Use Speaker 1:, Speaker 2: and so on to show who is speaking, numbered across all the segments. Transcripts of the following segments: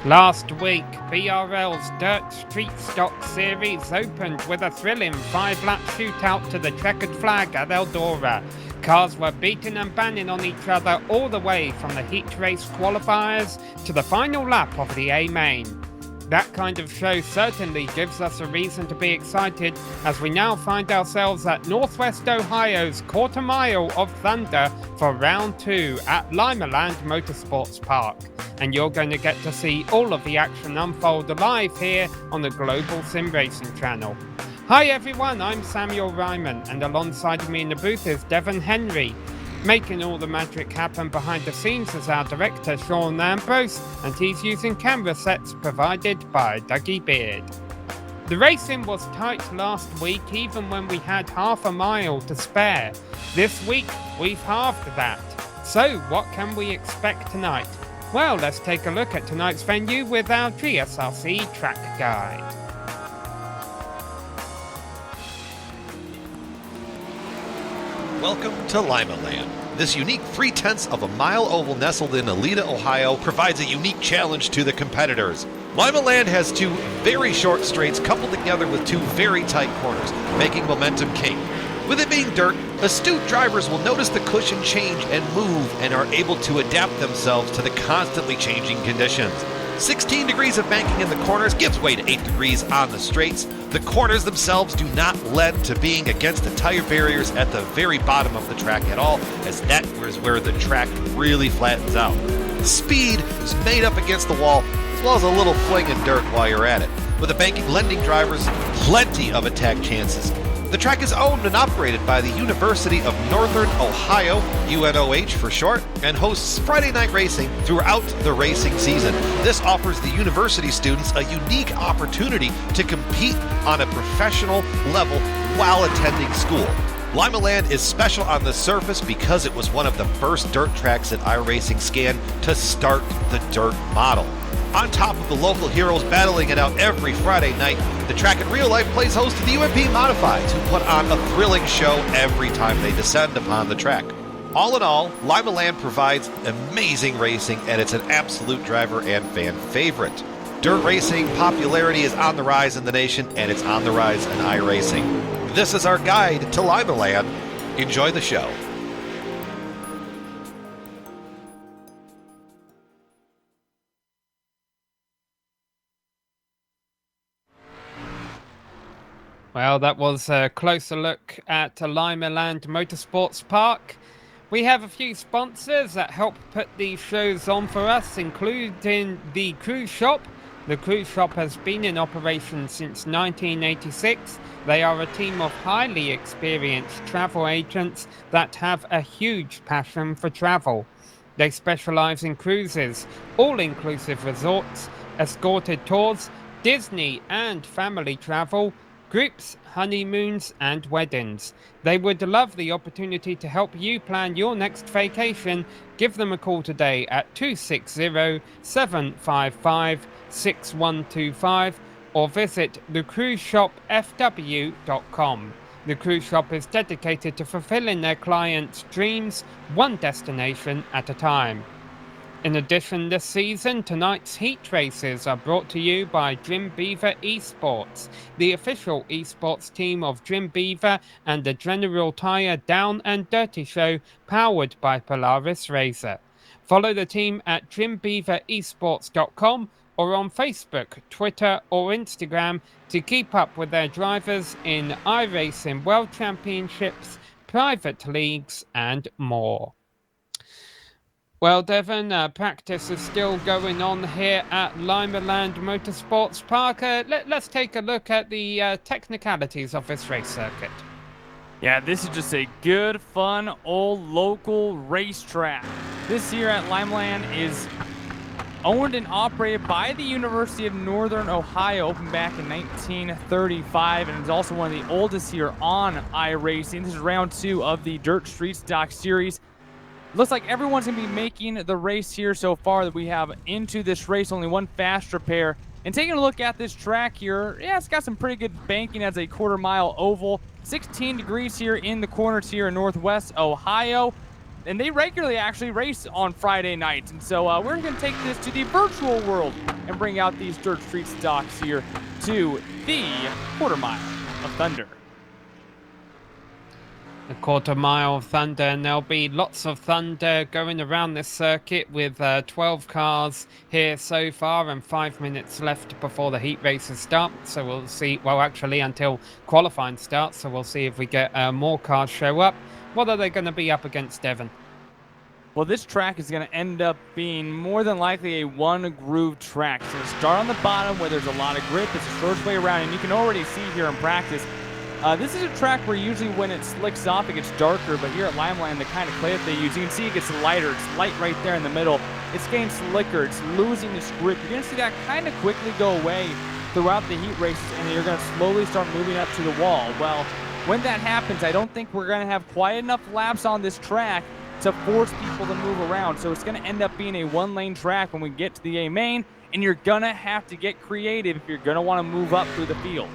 Speaker 1: Last week, BRL's Dirt Street Stock Series opened with a thrilling 5-lap shootout to the checkered flag at Eldora. Cars were beating and banging on each other all the way from the heat race qualifiers to the final lap of the A main. That kind of show certainly gives us a reason to be excited as we now find ourselves at Northwest Ohio's quarter mile of thunder for round 2 at Limaland Motorsports Park. And you're going to get to see all of the action unfold live here on the Global SimRacing Channel. Hi everyone, I'm Samuel Ryman, and alongside me in the booth is Devon Henry. Making all the magic happen behind the scenes is our director Sean Ambrose, and he's using camera sets provided by Dougie Beard. The racing was tight last week even when we had half a mile to spare. This week we've halved that. So what can we expect tonight? Well, let's take a look at tonight's venue with our GSRC track guide.
Speaker 2: Welcome to Limaland. This unique 3/10 of a mile oval nestled in Alida, Ohio provides a unique challenge to the competitors. Limaland has two very short straights coupled together with two very tight corners, making momentum king. With it being dirt, astute drivers will notice the cushion change and move and are able to adapt themselves to the constantly changing conditions. 16 degrees of banking in the corners gives way to 8 degrees on the straights. The corners themselves do not lend to being against the tire barriers at the very bottom of the track at all, as that is where the track really flattens out. Speed is made up against the wall, as well as a little fling in dirt while you're at it, with the banking lending drivers plenty of attack chances. The track is owned and operated by the University of Northern Ohio, UNOH for short, and hosts Friday night racing throughout the racing season. This offers the university students a unique opportunity to compete on a professional level while attending school. Limaland is special on the surface because it was one of the first dirt tracks at iRacing Scan to start the dirt model. On top of the local heroes battling it out every Friday night, the track in real life plays host to the UMP Modifieds, who put on a thrilling show every time they descend upon the track. All in all, Limaland provides amazing racing, and it's an absolute driver and fan favorite. Dirt racing popularity is on the rise in the nation, and it's on the rise in iRacing. This is our guide to Limaland. Enjoy the show.
Speaker 1: Well, that was a closer look at Limaland Motorsports Park. We have a few sponsors that help put these shows on for us, including the Cruise Shop. The Cruise Shop has been in operation since 1986. They are a team of highly experienced travel agents that have a huge passion for travel. They specialize in cruises, all-inclusive resorts, escorted tours, Disney and family travel, groups, honeymoons, and weddings. They would love the opportunity to help you plan your next vacation. Give them a call today at 260-755-6125 or visit thecruiseshopfw.com. The Cruise Shop is dedicated to fulfilling their clients' dreams, one destination at a time. In addition, this season, tonight's heat races are brought to you by Jim Beaver Esports, the official esports team of Jim Beaver and the General Tire Down and Dirty Show, powered by Polaris Razor. Follow the team at jimbeaveresports.com or on Facebook, Twitter or Instagram to keep up with their drivers in iRacing World Championships, private leagues and more. Well, Devon, practice is still going on here at Limaland Motorsports Park. Let's take a look at the technicalities of this race circuit.
Speaker 3: Yeah, this is just a good, fun, old local racetrack. This here at Limaland is owned and operated by the University of Northern Ohio, opened back in 1935, and is also one of the oldest here on iRacing. This is round 2 of the Dirt Street Stock Series. Looks like everyone's going to be making the race here so far that we have into this race. Only one fast repair. And taking a look at this track here, yeah, it's got some pretty good banking as a quarter mile oval. 16 degrees here in the corners here in Northwest Ohio. and they regularly actually race on Friday nights. And so we're going to take this to the virtual world and bring out these dirt street stocks here to the quarter mile of Thunder.
Speaker 1: A quarter mile of Thunder, and there'll be lots of Thunder going around this circuit with 12 cars here so far and 5 minutes left before the heat races start. So we'll see, well, actually until qualifying starts, so we'll see if we get more cars show up. What are they going to be up against, Devon?
Speaker 3: Well, this track is going to end up being more than likely a one-groove track. So to start on the bottom where there's a lot of grip, it's the shortest way around, and you can already see here in practice, this is a track where usually when it slicks off, it gets darker, but here at Limaland, the kind of clay that they use, you can see it gets lighter. It's light right there in the middle. It's getting slicker. It's losing its grip. You're going to see that kind of quickly go away throughout the heat races, and you're going to slowly start moving up to the wall. Well, when that happens, I don't think we're going to have quite enough laps on this track to force people to move around. So it's going to end up being a one-lane track when we get to the A main, and you're going to have to get creative if you're going to want to move up through the field.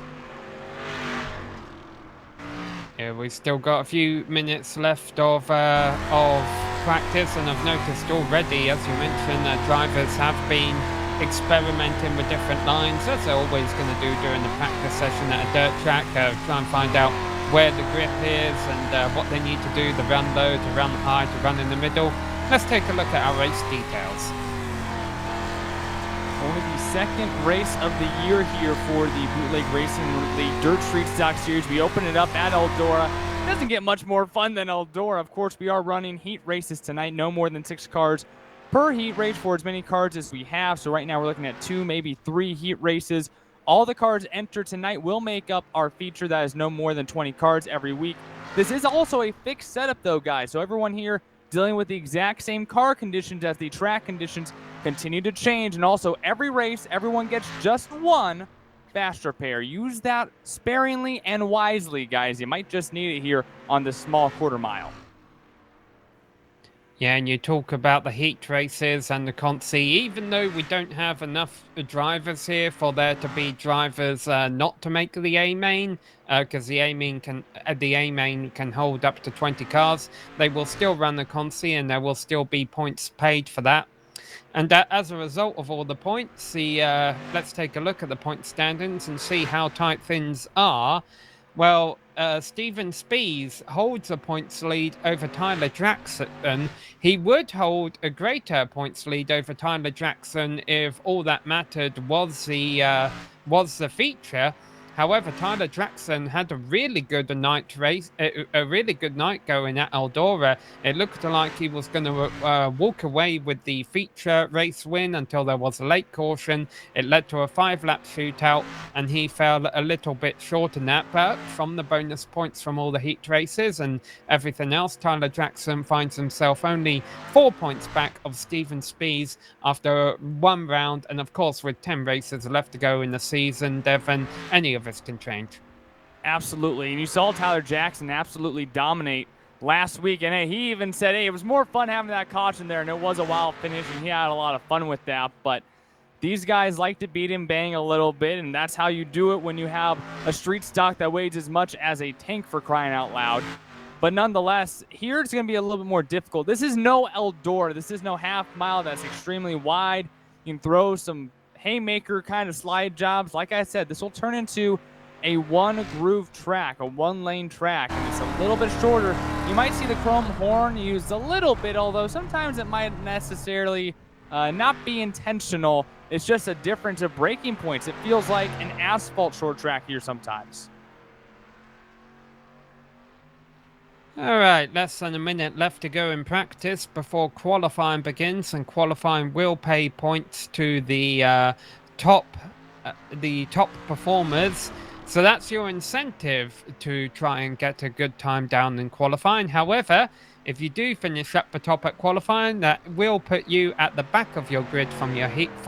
Speaker 1: Yeah, we've still got a few minutes left of practice, and I've noticed already, as you mentioned, that drivers have been experimenting with different lines, as they're always going to do during the practice session at a dirt track, try and find out where the grip is and what they need to do, the run low, to run high, to run in the middle. Let's take a look at our race details.
Speaker 3: Only the second race of the year here for the Bootleg Racing League Dirt Street Stock Series. We open it up at Eldora. It doesn't get much more fun than Eldora. Of course, we are running heat races tonight. No more than 6 cars per heat race for as many cars as we have. So right now we're looking at 2, maybe 3 heat races. All the cars entered tonight will make up our feature. That is no more than 20 cars every week. This is also a fixed setup though, guys. So everyone here dealing with the exact same car conditions as the track conditions continue to change. And also every race, everyone gets just one fast repair. Use that sparingly and wisely, guys. You might just need it here on this small quarter mile.
Speaker 1: Yeah, and you talk about the heat races and the consi. Even though we don't have enough drivers here for there to be drivers not to make the A main, because the A main can hold up to 20 cars, they will still run the consi, and there will still be points paid for that. And as a result of all the points, let's take a look at the point standings and see how tight things are. Well, Stephen Spees holds a points lead over Tyler Jackson. He would hold a greater points lead over Tyler Jackson if all that mattered was the feature. However, Tyler Jackson had a really good night race, a really good night going at Eldora. It looked like he was going to walk away with the feature race win until there was a late caution. It led to a 5-lap shootout, and he fell a little bit short in that. But from the bonus points from all the heat races and everything else, Tyler Jackson finds himself only 4 points back of Stephen Spees after 1 round. And of course, with 10 races left to go in the season, Devon, any of us can change.
Speaker 3: Absolutely. And you saw Tyler Jackson absolutely dominate last week. And hey, he even said, hey, it was more fun having that caution there, and it was a wild finish, and he had a lot of fun with that. But these guys like to beat him bang a little bit, and that's how you do it when you have a street stock that weighs as much as a tank, for crying out loud. But nonetheless, here it's going to be a little bit more difficult. This is no Eldora. This is no half mile that's extremely wide. You can throw some haymaker kind of slide jobs. Like I said, this will turn into a one groove track, a 1-lane track, and it's a little bit shorter. You might see the chrome horn used a little bit, although sometimes it might necessarily not be intentional. It's just a difference of braking points. It feels like an asphalt short track here sometimes.
Speaker 1: All right, less than a minute left to go in practice before qualifying begins, and qualifying will pay points to the top performers. So that's your incentive to try and get a good time down in qualifying. However, if you do finish up the top at qualifying, that will put you at the back of your grid for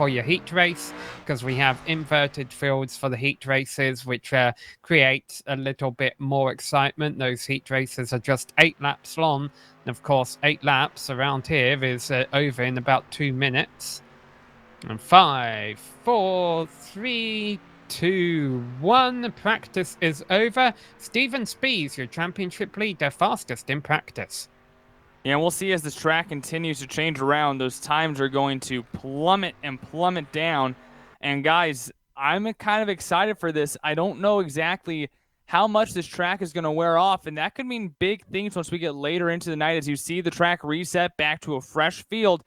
Speaker 1: your heat race, because we have inverted fields for the heat races, which creates a little bit more excitement. Those heat races are just 8 laps long. And of course, 8 laps around here is over in about 2 minutes. And 5, 4, 3, 2, 1. Practice is over. Stephen Spees, your championship leader, fastest in practice.
Speaker 3: Yeah, and we'll see as this track continues to change around, those times are going to plummet and plummet down. And guys, I'm kind of excited for this. I don't know exactly how much this track is going to wear off, and that could mean big things once we get later into the night as you see the track reset back to a fresh field.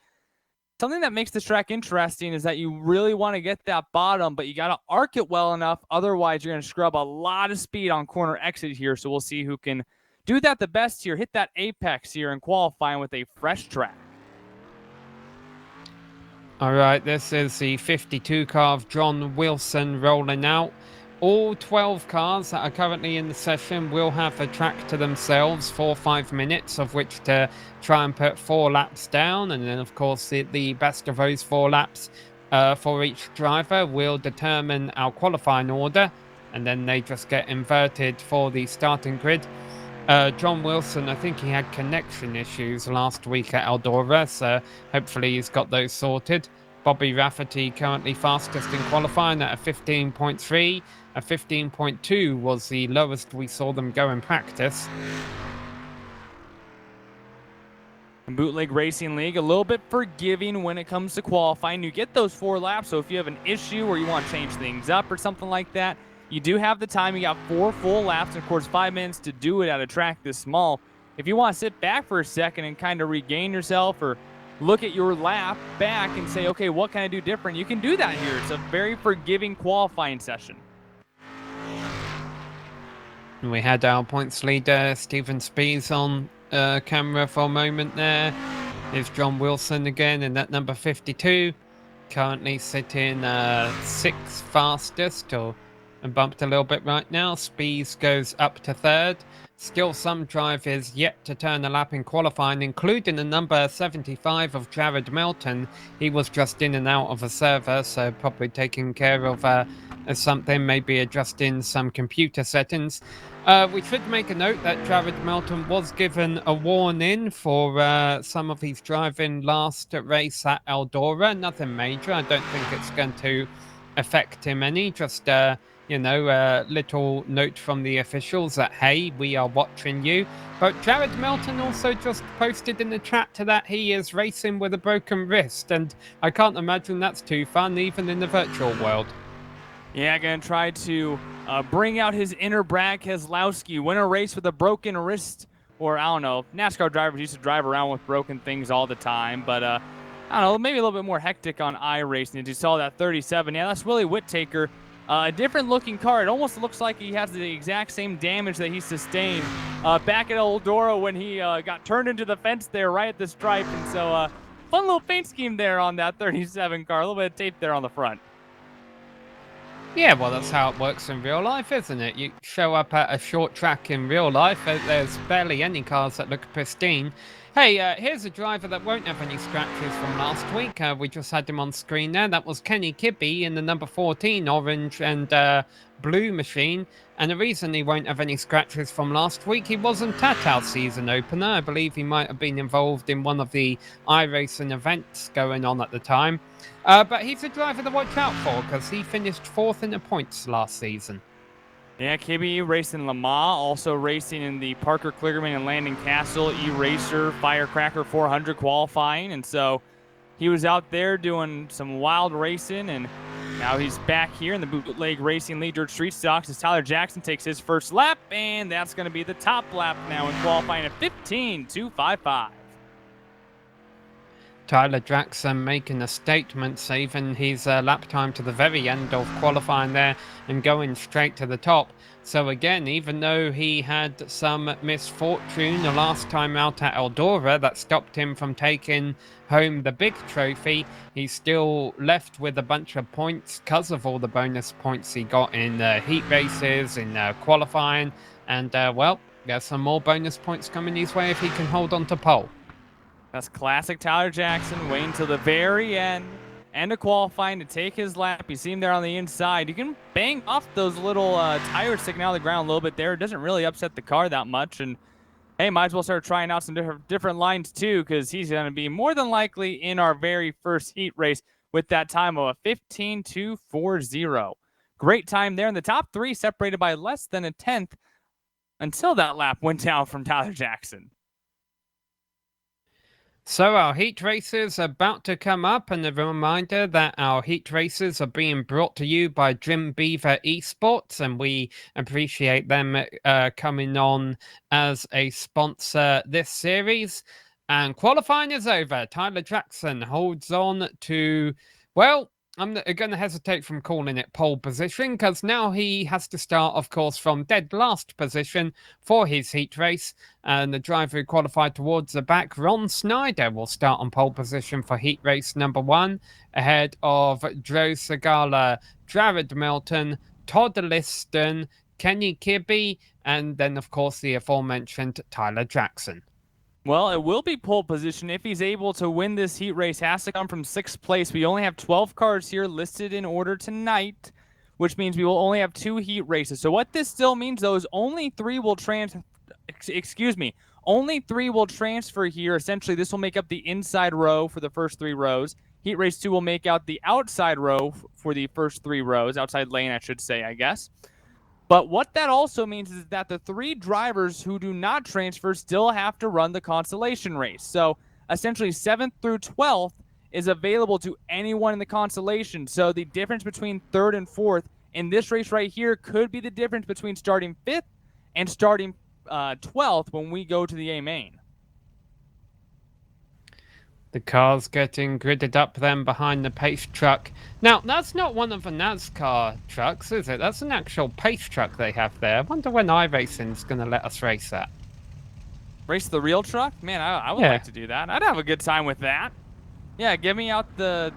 Speaker 3: Something that makes this track interesting is that you really want to get that bottom, but you got to arc it well enough. Otherwise, you're going to scrub a lot of speed on corner exit here. So we'll see who can do that the best here, hit that apex here in qualifying with a fresh track.
Speaker 1: All right, this is the 52 car of John Wilson rolling out. All 12 cars that are currently in the session will have a track to themselves for 5 minutes, of which to try and put 4 laps down. And then, of course, the best of those 4 laps for each driver will determine our qualifying order. And then they just get inverted for the starting grid. John Wilson, I think he had connection issues last week at Eldora, so hopefully he's got those sorted. Bobby Rafferty currently fastest in qualifying at a 15.3. A 15.2 was the lowest we saw them go in practice.
Speaker 3: Bootleg Racing League, a little bit forgiving when it comes to qualifying. You get those 4 laps, so if you have an issue or you want to change things up or something like that, you do have the time. You got 4 full laps, and of course 5 minutes to do it at a track this small. If you want to sit back for a second and kind of regain yourself or look at your lap back and say, okay, what can I do different? You can do that here. It's a very forgiving qualifying session.
Speaker 1: And we had our points leader, Stephen Spees, on camera for a moment there. Here's John Wilson again in that number 52. Currently sitting 6th fastest, and bumped a little bit right now. Spees goes up to 3rd. Still some drivers yet to turn a lap in qualifying, including the number 75 of Jared Melton. He was just in and out of a server, so probably taking care of something, maybe adjusting some computer settings. We should make a note that Jared Melton was given a warning for some of his driving last race at Eldora. Nothing major. I don't think it's going to affect him any. Just a little note from the officials that, hey, we are watching you. But Jared Melton also just posted in the chat to that he is racing with a broken wrist, and I can't imagine that's too fun, even in the virtual world.
Speaker 3: Yeah, gonna try to bring out his inner Brad Keselowski, win a race with a broken wrist, or I don't know, NASCAR drivers used to drive around with broken things all the time, but I don't know, maybe a little bit more hectic on iRacing. As you saw that 37, yeah, that's Willie Whittaker. A different looking car. It almost looks like he has the exact same damage that he sustained back at Eldora when he got turned into the fence there right at the stripe. And so fun little paint scheme there on that 37 car. A little bit of tape there on the front.
Speaker 1: Yeah, well, that's how it works in real life, isn't it? You show up at a short track in real life, there's barely any cars that look pristine. Hey, here's a driver that won't have any scratches from last week. We just had him on screen there. That was Kenny Kibbe in the number 14 orange and blue machine. And the reason he won't have any scratches from last week, he wasn't at our season opener. I believe he might have been involved in one of the iRacing events going on at the time. But he's a driver to watch out for because he finished 4th in the points last season.
Speaker 3: Yeah, Kibbe racing Lamar, also racing in the Parker Kligerman and Landon Castle E-Racer Firecracker 400 qualifying. And so he was out there doing some wild racing, and now he's back here in the Bootleg Racing Lead Dirt Street Stocks as Tyler Jackson takes his first lap, and that's going to be the top lap now in qualifying at 15.255.
Speaker 1: Tyler Jackson making a statement, saving his lap time to the very end of qualifying there and going straight to the top. So again, even though he had some misfortune the last time out at Eldora that stopped him from taking home the big trophy, he's still left with a bunch of points because of all the bonus points he got in heat races, in qualifying, and well, there's some more bonus points coming his way if he can hold on to pole.
Speaker 3: That's classic Tyler Jackson, waiting till the very end of qualifying to take his lap. You see him there on the inside. You can bang off those little tires sticking out of the ground a little bit there. It doesn't really upset the car that much. And hey, might as well start trying out some different lines too, because he's going to be more than likely in our very first heat race with that time of a 15.240. Great time there in the top 3, separated by less than a tenth until that lap went down from Tyler Jackson.
Speaker 1: So our heat races are about to come up, and a reminder that our heat races are being brought to you by Jim Beaver Esports, and we appreciate them coming on as a sponsor this series. And qualifying is over. Tyler Jackson holds on to, well, I'm going to hesitate from calling it pole position because now he has to start, of course, from dead last position for his heat race. And the driver who qualified towards the back, Ron Snyder, will start on pole position for heat race number 1, ahead of Joe Segala, Jared Melton, Todd Liston, Kenny Kibbe, and then, of course, the aforementioned Tyler Jackson.
Speaker 3: Well, it will be pole position if he's able to win this heat race. Has to come from 6th place. We only have 12 cars here listed in order tonight, which means we will only have 2 heat races. So what this still means, though, is only 3 will only 3 will transfer here. Essentially, this will make up the inside row for the first 3 rows. Heat race 2 will make out the outside row for the first 3 rows. Outside lane, I should say, I guess. But what that also means is that the 3 drivers who do not transfer still have to run the consolation race. So essentially 7th through 12th is available to anyone in the consolation. So the difference between 3rd and 4th in this race right here could be the difference between starting 5th and starting 12th when we go to the A main.
Speaker 1: The car's getting gridded up then behind the pace truck. Now, that's not one of the NASCAR trucks, is it? That's an actual pace truck they have there. I wonder when iRacing's going to let us race that.
Speaker 3: Race the real truck? Man, I would like to do that. I'd have a good time with that. Yeah, give me out the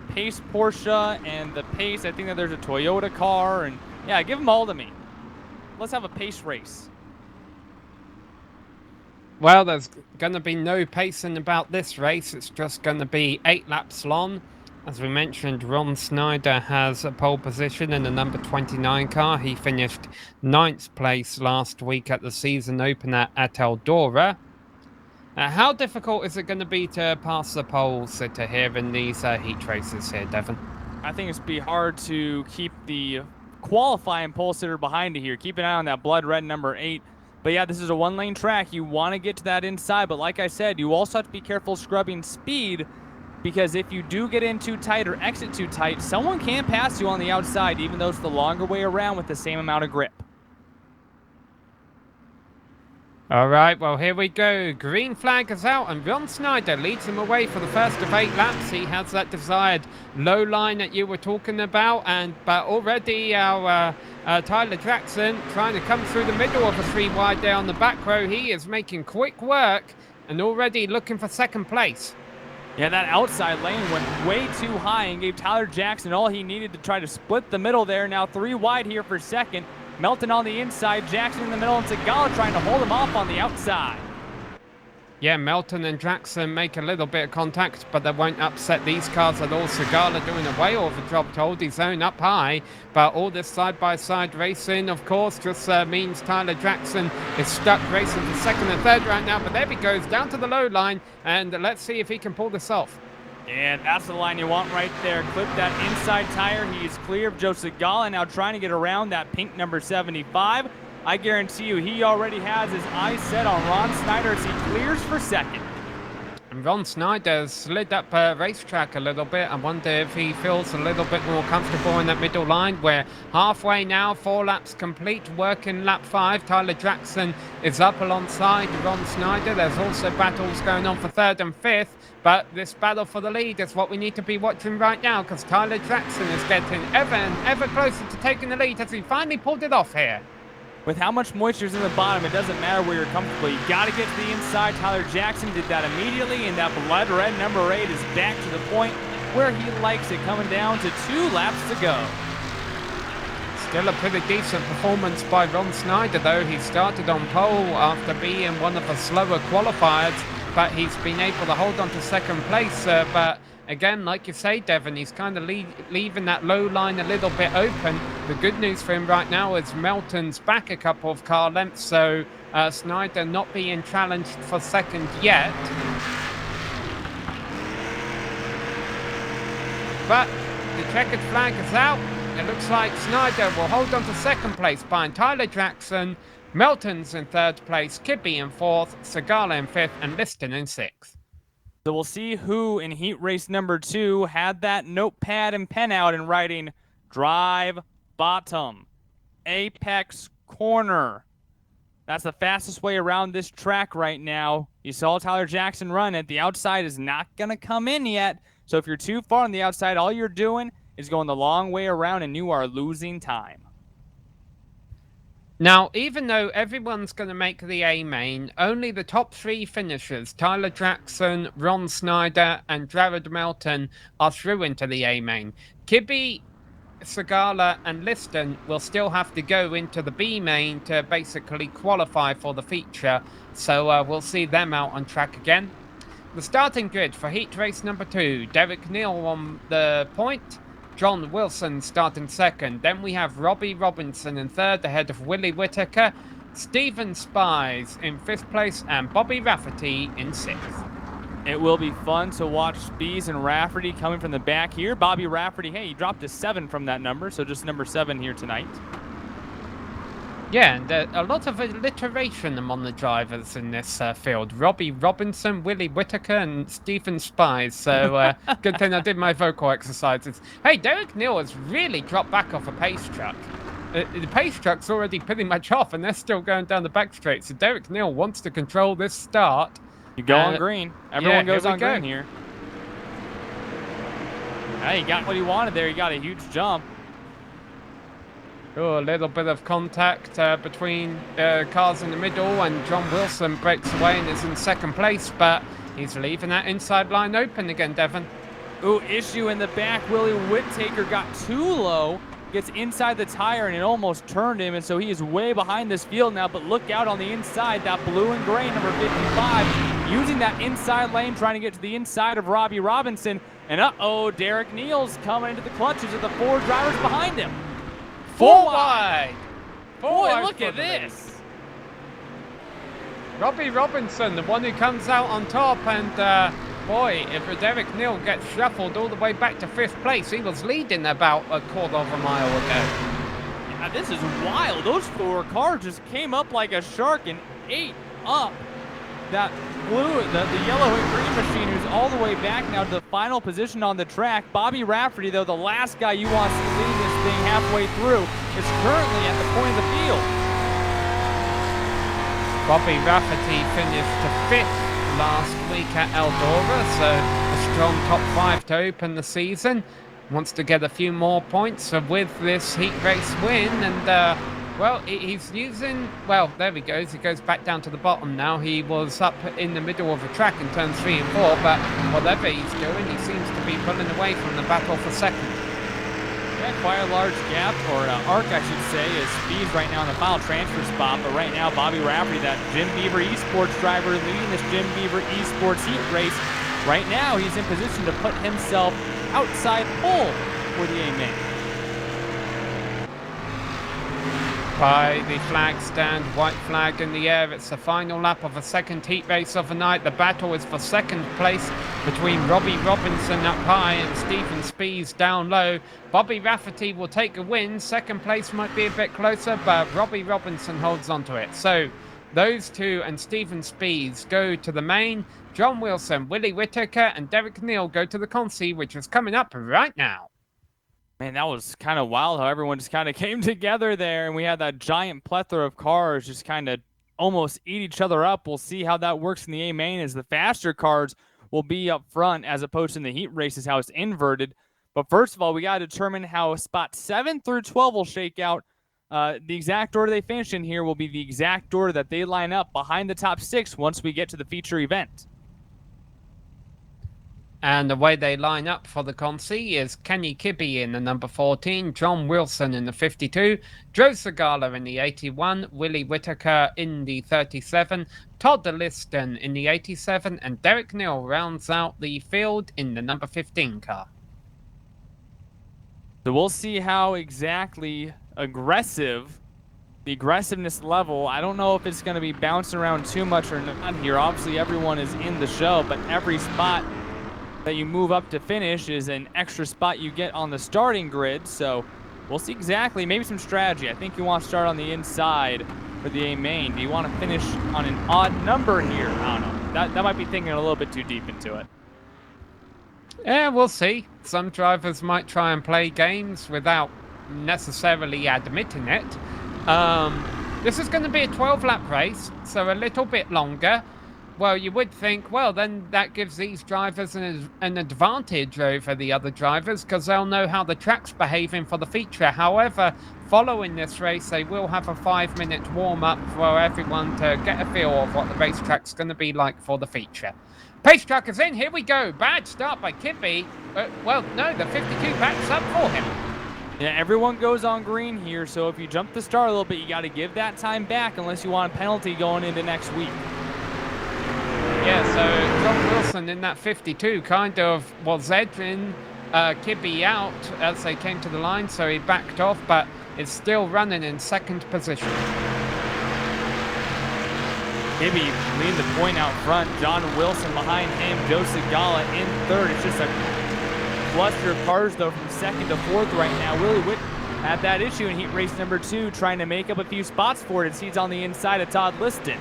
Speaker 3: Pace Porsche and the Pace. I think that there's a Toyota car. And yeah, give them all to me. Let's have a Pace race.
Speaker 1: Well, there's going to be no pacing about this race. It's just going to be 8 laps long. As we mentioned, Ron Snyder has a pole position in the number 29 car. He finished 9th place last week at the season opener at Eldora. How difficult is it going to be to pass the pole sitter here in these heat races here, Devon?
Speaker 3: I think it's be hard to keep the qualifying pole sitter behind you here. Keep an eye on that blood red number 8. But yeah, this is a 1-lane track. You want to get to that inside, but like I said, you also have to be careful scrubbing speed, because if you do get in too tight or exit too tight, someone can pass you on the outside, even though it's the longer way around with the same amount of grip.
Speaker 1: All right, well, here we go. Green flag is out, and Ron Snyder leads him away for the first of 8 laps. He has that desired low line that you were talking about, but already our Tyler Jackson trying to come through the middle of a 3 wide there on the back row. He is making quick work and already looking for 2nd place.
Speaker 3: Yeah, that outside lane went way too high and gave Tyler Jackson all he needed to try to split the middle there. Now 3 wide here for 2nd. Melton on the inside, Jackson in the middle, and Segala trying to hold him off on the outside.
Speaker 1: Yeah, Melton and Jackson make a little bit of contact, but they won't upset these cars at all. Segala doing a way over job to hold his own up high, but all this side-by-side racing, of course, just means Tyler Jackson is stuck racing for 2nd and 3rd right now, but there he goes, down to the low line, and let's see if he can pull this off.
Speaker 3: And that's the line you want right there. Clip that inside tire. He's clear of Joe Segala, now trying to get around that pink number 75. I guarantee you he already has his eyes set on Ron Snyder as he clears for 2nd.
Speaker 1: And Ron Snyder slid up a racetrack a little bit. I wonder if he feels a little bit more comfortable in that middle line. We're halfway now, 4 laps complete, working lap 5. Tyler Jackson is up alongside Ron Snyder. There's also battles going on for 3rd and 5th. But this battle for the lead is what we need to be watching right now, because Tyler Jackson is getting ever and ever closer to taking the lead as he finally pulled it off here.
Speaker 3: With how much moisture is in the bottom, it doesn't matter where you're comfortable. You got to get to the inside. Tyler Jackson did that immediately, and that blood red number 8 is back to the point where he likes it, coming down to 2 laps to go.
Speaker 1: Still a pretty decent performance by Ron Snyder, though. He started on pole after being one of the slower qualifiers, but he's been able to hold on to 2nd place. But again, like you say, Devon, he's kind of leaving that low line a little bit open. The good news for him right now is Melton's back a couple of car lengths, so Snyder not being challenged for 2nd yet. But the checkered flag is out. It looks like Snyder will hold on to 2nd place behind Tyler Jackson. Melton's in 3rd place, Kibbe in 4th, Segala in 5th, and Liston in 6th.
Speaker 3: So we'll see who in heat race number 2 had that notepad and pen out and writing drive bottom, apex corner. That's the fastest way around this track right now. You saw Tyler Jackson run it. The outside is not going to come in yet. So if you're too far on the outside, all you're doing is going the long way around and you are losing time.
Speaker 1: Now, even though everyone's going to make the A main, only the top 3 finishers, Tyler Jackson, Ron Snyder, and Jared Melton, are through into the A main. Kibbe, Segala, and Liston will still have to go into the B main to basically qualify for the feature, so we'll see them out on track again. The starting grid for heat race number 2, Derek Neal on the point, John Wilson starting second. Then we have Robbie Robinson in third, ahead of Willie Whitaker, Stephen Spies in 5th place, and Bobby Rafferty in 6th.
Speaker 3: It will be fun to watch Spies and Rafferty coming from the back here. Bobby Rafferty, hey, he dropped a 7 from that number, so just number 7 here tonight.
Speaker 1: Yeah, and a lot of alliteration among the drivers in this field. Robbie Robinson, Willie Whitaker, and Stephen Spies. So good thing I did my vocal exercises. Hey, Derek Neal has really dropped back off a pace truck. The pace truck's already pretty much off, and they're still going down the back straight. So Derek Neal wants to control this start.
Speaker 3: You go on green. Everyone goes on green here. Hey, he got what he wanted there. He got a huge jump.
Speaker 1: Oh, a little bit of contact between cars in the middle, and John Wilson breaks away and is in 2nd place, but he's leaving that inside line open again, Devon.
Speaker 3: Ooh, issue in the back. Willie Whittaker got too low, gets inside the tire, and it almost turned him, and so he is way behind this field now, but look out on the inside, that blue and gray number 55, using that inside lane, trying to get to the inside of Robbie Robinson, and uh-oh, Derek Neal's coming into the clutches of the 4 drivers behind him. 4 wide. Boy, look at this.
Speaker 1: Robbie Robinson, the one who comes out on top, and boy, if Derek Neal gets shuffled all the way back to 5th place, he was leading about a quarter of a mile ago.
Speaker 3: Yeah, this is wild. Those 4 cars just came up like a shark and ate up that blue, the yellow and green machine, who's all the way back now to the final position on the track. Bobby Rafferty, though, the last guy you want to see leading this thing halfway through, is currently at the point of the field.
Speaker 1: Bobby Rafferty finished 5th last week at Eldora, so a strong top 5 to open the season. Wants to get a few more points with this heat race win, and well, he's using, well, there he goes. He goes back down to the bottom now. He was up in the middle of the track in turns 3 and 4, but whatever he's doing, he seems to be pulling away from the battle for 2nd.
Speaker 3: Yeah, quite a large gap, or arc, I should say, is Speeds right now in the final transfer spot. But right now, Bobby Rafferty, that Jim Beaver Esports driver, leading this Jim Beaver Esports heat race. Right now, he's in position to put himself outside pole for the A-main.
Speaker 1: By the flag stand, white flag in the air. It's the final lap of a 2nd heat race of the night. The battle is for 2nd place between Robbie Robinson up high and Stephen Spies down low. Bobby Rafferty will take a win. 2nd place might be a bit closer, but Robbie Robinson holds on to it. So those 2 and Stephen Spies go to the main. John Wilson, Willie Whitaker, and Derek Neal go to the consi, which is coming up right now.
Speaker 3: Man, that was kind of wild how everyone just kind of came together there, and we had that giant plethora of cars just kind of almost eat each other up. We'll see how that works in the A-main, as the faster cars will be up front as opposed to in the heat races, how it's inverted. But first of all, we got to determine how spot 7 through 12 will shake out. The exact order they finish in here will be the exact order that they line up behind the top 6 once we get to the feature event.
Speaker 1: And the way they line up for the consi is Kenny Kibbe in the number 14, John Wilson in the 52, Joe Segala in the 81, Willie Whitaker in the 37, Todd Liston in the 87, and Derek Neal rounds out the field in the number 15 car.
Speaker 3: So we'll see how exactly aggressive, the aggressiveness level, I don't know if it's going to be bouncing around too much or not here. Obviously, everyone is in the show, but every spot that you move up to finish is an extra spot you get on the starting grid. So we'll see exactly, maybe some strategy. I think you want to start on the inside for the A-main. Do you want to finish on an odd number here? I don't know. That might be thinking a little bit too deep into it.
Speaker 1: Yeah, we'll see. Some drivers might try and play games without necessarily admitting it. This is going to be a 12-lap race, so a little bit longer. Well, you would think, well, then that gives these drivers an advantage over the other drivers because they'll know how the track's behaving for the feature. However, following this race, they will have a 5-minute warm-up for everyone to get a feel of what the racetrack's going to be like for the feature. Pace truck is in. Here we go. Bad start by Kibbe. Well, no, the 52 backs up for him.
Speaker 3: Yeah, everyone goes on green here, so if you jump the start a little bit, you got to give that time back unless you want a penalty going into next week.
Speaker 1: Yeah, so John Wilson in that 52 kind of was edging Kibbe out as they came to the line, so he backed off, but is still running in second position.
Speaker 3: Kibbe leading the point out front. John Wilson behind him. Joe Segala in third. It's just a cluster of cars, though, from second to fourth right now. Willie Witt had that issue in heat race number 2, trying to make up a few spots for it. It sees on the inside of Todd Liston.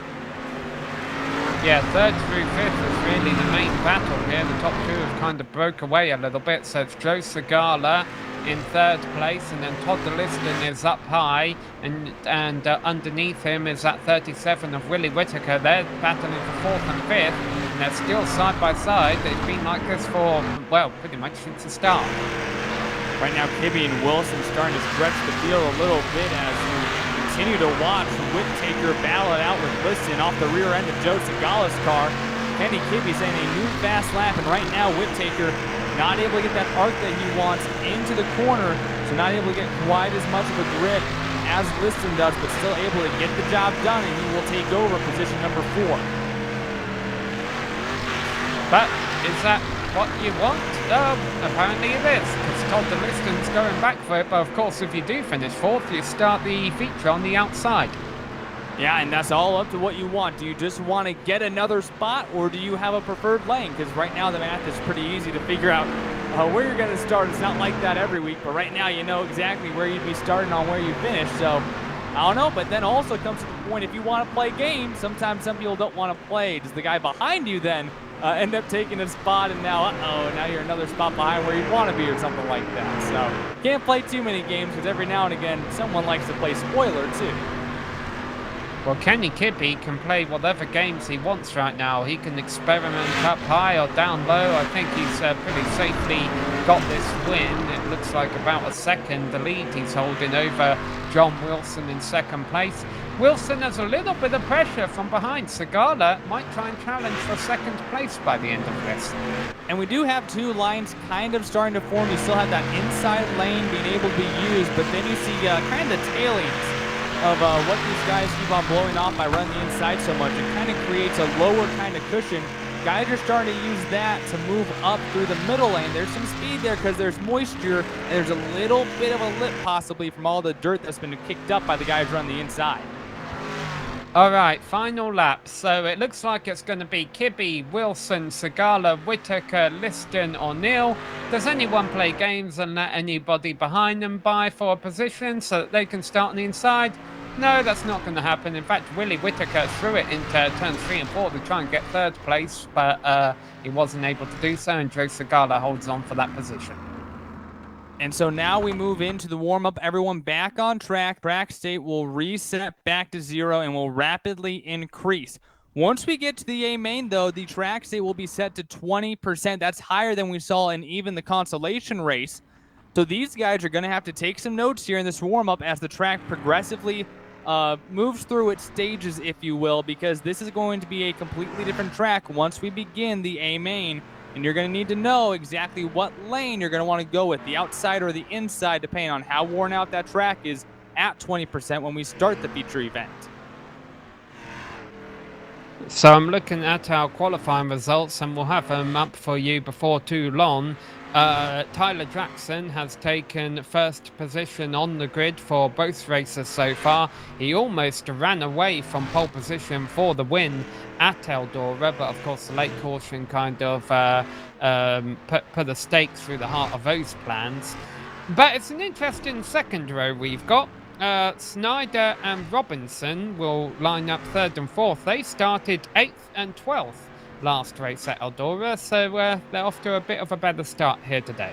Speaker 1: Yeah, third through fifth is really the main battle here. The top two have kind of broke away a little bit. So it's Joe Segala in third place, and then Todd Liston is up high, and underneath him is that 37 of Willie Whittaker. They're battling for fourth and fifth, and they're still side by side. They've been like this for, well, pretty much since the start.
Speaker 3: Right now, Kibbe and Wilson starting to stretch the field a little bit as we continue to watch Whittaker battle it out with Liston off the rear end of Joe Segala's car. Kenny Kibbe saying a new fast lap, and right now Whittaker not able to get that arc that he wants into the corner, so not able to get quite as much of a grip as Liston does, but still able to get the job done, and he will take over position number 4.
Speaker 1: But is that what you want? Apparently it is, because Todd Liston's going back for it, but of course if you do finish fourth, you start the feature on the outside.
Speaker 3: Yeah, and that's all up to what you want. Do you just want to get another spot, or do you have a preferred lane? Because right now the math is pretty easy to figure out where you're going to start. It's not like that every week, but right now you know exactly where you'd be starting on where you finish. So, I don't know, but then also comes to the point, if you want to play games, sometimes some people don't want to play. Does the guy behind you then end up taking a spot, and now, now you're another spot behind where you want to be or something like that? So, can't play too many games, because every now and again, someone likes to play spoiler too.
Speaker 1: Well, Kenny Kibbe can play whatever games he wants right now. He can experiment up high or down low. I think he's pretty safely got this win. It looks like about a second the lead he's holding over John Wilson in second place. Wilson has a little bit of pressure from behind. Segala might try and challenge for second place by the end of this.
Speaker 3: And we do have two lines kind of starting to form. You still have that inside lane being able to be used, but then you see kind of the tailings of what these guys keep on blowing off by running the inside so much. It kind of creates a lower kind of cushion. Guys are starting to use that to move up through the middle lane. There's some speed there because there's moisture, and there's a little bit of a lip possibly from all the dirt that's been kicked up by the guys running the inside.
Speaker 1: All right, final lap. So it looks like it's going to be Kibbe, Wilson, Segala, Whittaker, Liston, O'Neill. Does anyone play games and let anybody behind them buy for a position so that they can start on the inside? No, that's not going to happen. In fact, Willie Whittaker threw it into turns 3 and 4 to try and get third place, but he wasn't able to do so, and Joe Segala holds on for that position.
Speaker 3: And so now we move into the warm-up. Everyone back on track. Track state will reset back to 0 and will rapidly increase. Once we get to the A main, though, the track state will be set to 20%. That's higher than we saw in even the consolation race. So these guys are going to have to take some notes here in this warm-up as the track progressively moves through its stages, if you will, because this is going to be a completely different track once we begin the A main. And you're going to need to know exactly what lane you're going to want to go with, the outside or the inside, depending on how worn out that track is at 20% when we start the feature event.
Speaker 1: So I'm looking at our qualifying results, and we'll have them up for you before too long. Tyler Jackson has taken first position on the grid for both races so far. He almost ran away from pole position for the win at Eldora, but of course the late caution kind of put a stake through the heart of those plans. But it's an interesting second row we've got. Snyder and Robinson will line up third and fourth. They started 8th and 12th last race at Eldora, so they're off to a bit of a better start here today.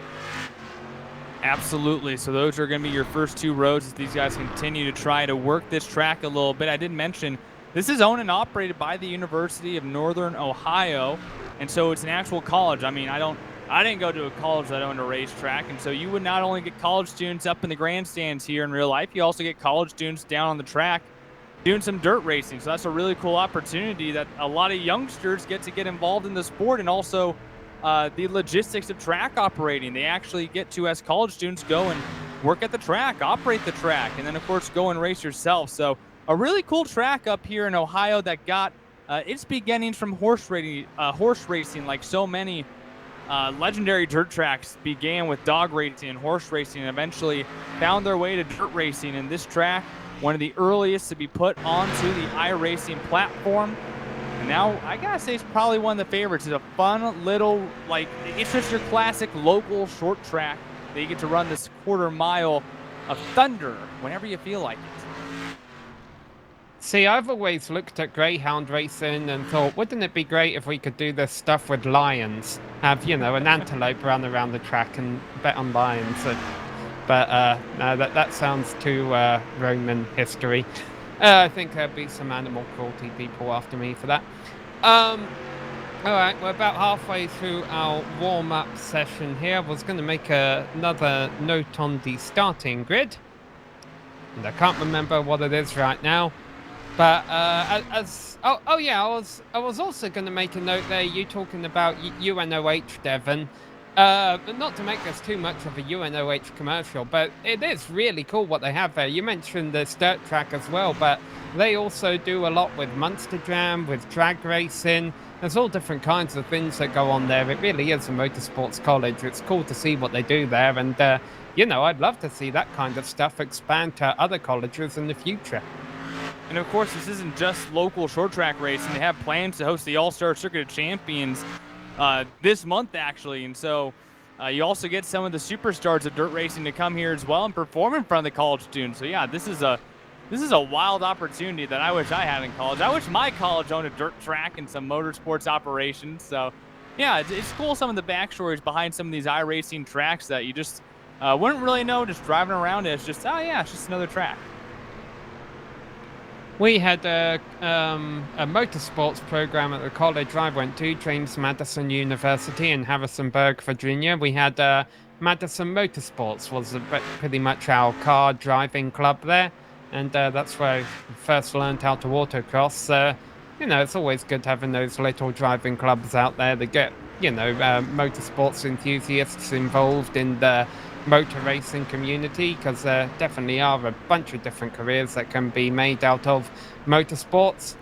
Speaker 3: Absolutely. So those are going to be your first 2 roads as these guys continue to try to work this track a little bit. I did mention this is owned and operated by the University of Northern Ohio, and so it's an actual college. I mean, I didn't go to a college that owned a racetrack, and so you would not only get college students up in the grandstands here in real life, you also get college students down on the track doing some dirt racing. So that's a really cool opportunity that a lot of youngsters get to get involved in the sport, and also the logistics of track operating. They actually get to, as college students, go and work at the track, operate the track, and then of course go and race yourself. So a really cool track up here in Ohio that got its beginnings from horse racing, like so many legendary dirt tracks began with dog racing and horse racing, and eventually found their way to dirt racing. And this track, one of the earliest to be put onto the iRacing platform. And now, I gotta say, it's probably one of the favorites. It's a fun little, like, it's just your classic local short track that you get to run this quarter mile of thunder whenever you feel like it.
Speaker 1: See, I've always looked at greyhound racing and thought, wouldn't it be great if we could do this stuff with lions? Have, you know, an antelope run around the track and bet on lions. But no, that sounds too Roman history. I think there'll be some animal cruelty people after me for that. All right, we're about halfway through our warm-up session here. I was going to make another note on the starting grid, and I can't remember what it is right now. But I was also going to make a note there. You talking about UNOH, Devon. But not to make this too much of a UNOH commercial, but it is really cool what they have there. You mentioned the dirt track as well, but they also do a lot with Munster Jam, with drag racing. There's all different kinds of things that go on there. It really is a motorsports college. It's cool to see what they do there, and you know, I'd love to see that kind of stuff expand to other colleges in the future.
Speaker 3: And of course, this isn't just local short track racing. They have plans to host the All-Star Circuit of Champions this month, actually. And so you also get some of the superstars of dirt racing to come here as well and perform in front of the college students. So yeah, this is a wild opportunity that I wish I had in college. I wish my college owned a dirt track and some motorsports operations. So yeah, it's cool, some of the backstories behind some of these iRacing tracks that you just wouldn't really know just driving around. It's just, oh yeah, it's just another track.
Speaker 1: We had a motorsports program at the college I went to, James Madison University in Harrisonburg, Virginia. We had Madison Motorsports was pretty much our car driving club there, and that's where I first learned how to autocross. You know, it's always good having those little driving clubs out there that get, you know, motorsports enthusiasts involved in the motor racing community, because there definitely are a bunch of different careers that can be made out of motorsports.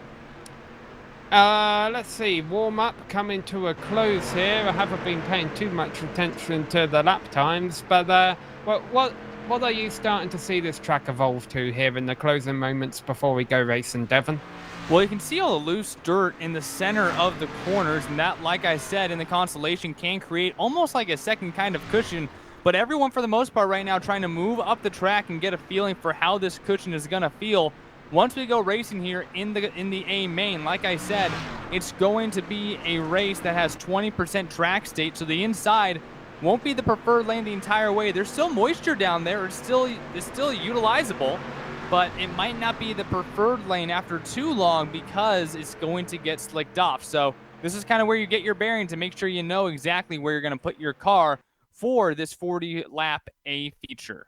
Speaker 1: Let's see, warm-up coming to a close here. I haven't been paying too much attention to the lap times, but what are you starting to see this track evolve to here in the closing moments before we go racing, Devon?
Speaker 3: Well, you can see all the loose dirt in the center of the corners, and that, like I said, in the Constellation can create almost like a second kind of cushion. But everyone, for the most part right now, trying to move up the track and get a feeling for how this cushion is going to feel. Once we go racing here in the A main, like I said, it's going to be a race that has 20% track state, so the inside won't be the preferred lane the entire way. There's still moisture down there. It's still utilizable, but it might not be the preferred lane after too long because it's going to get slicked off. So this is kind of where you get your bearings and make sure you know exactly where you're going to put your car for this 40-lap A feature.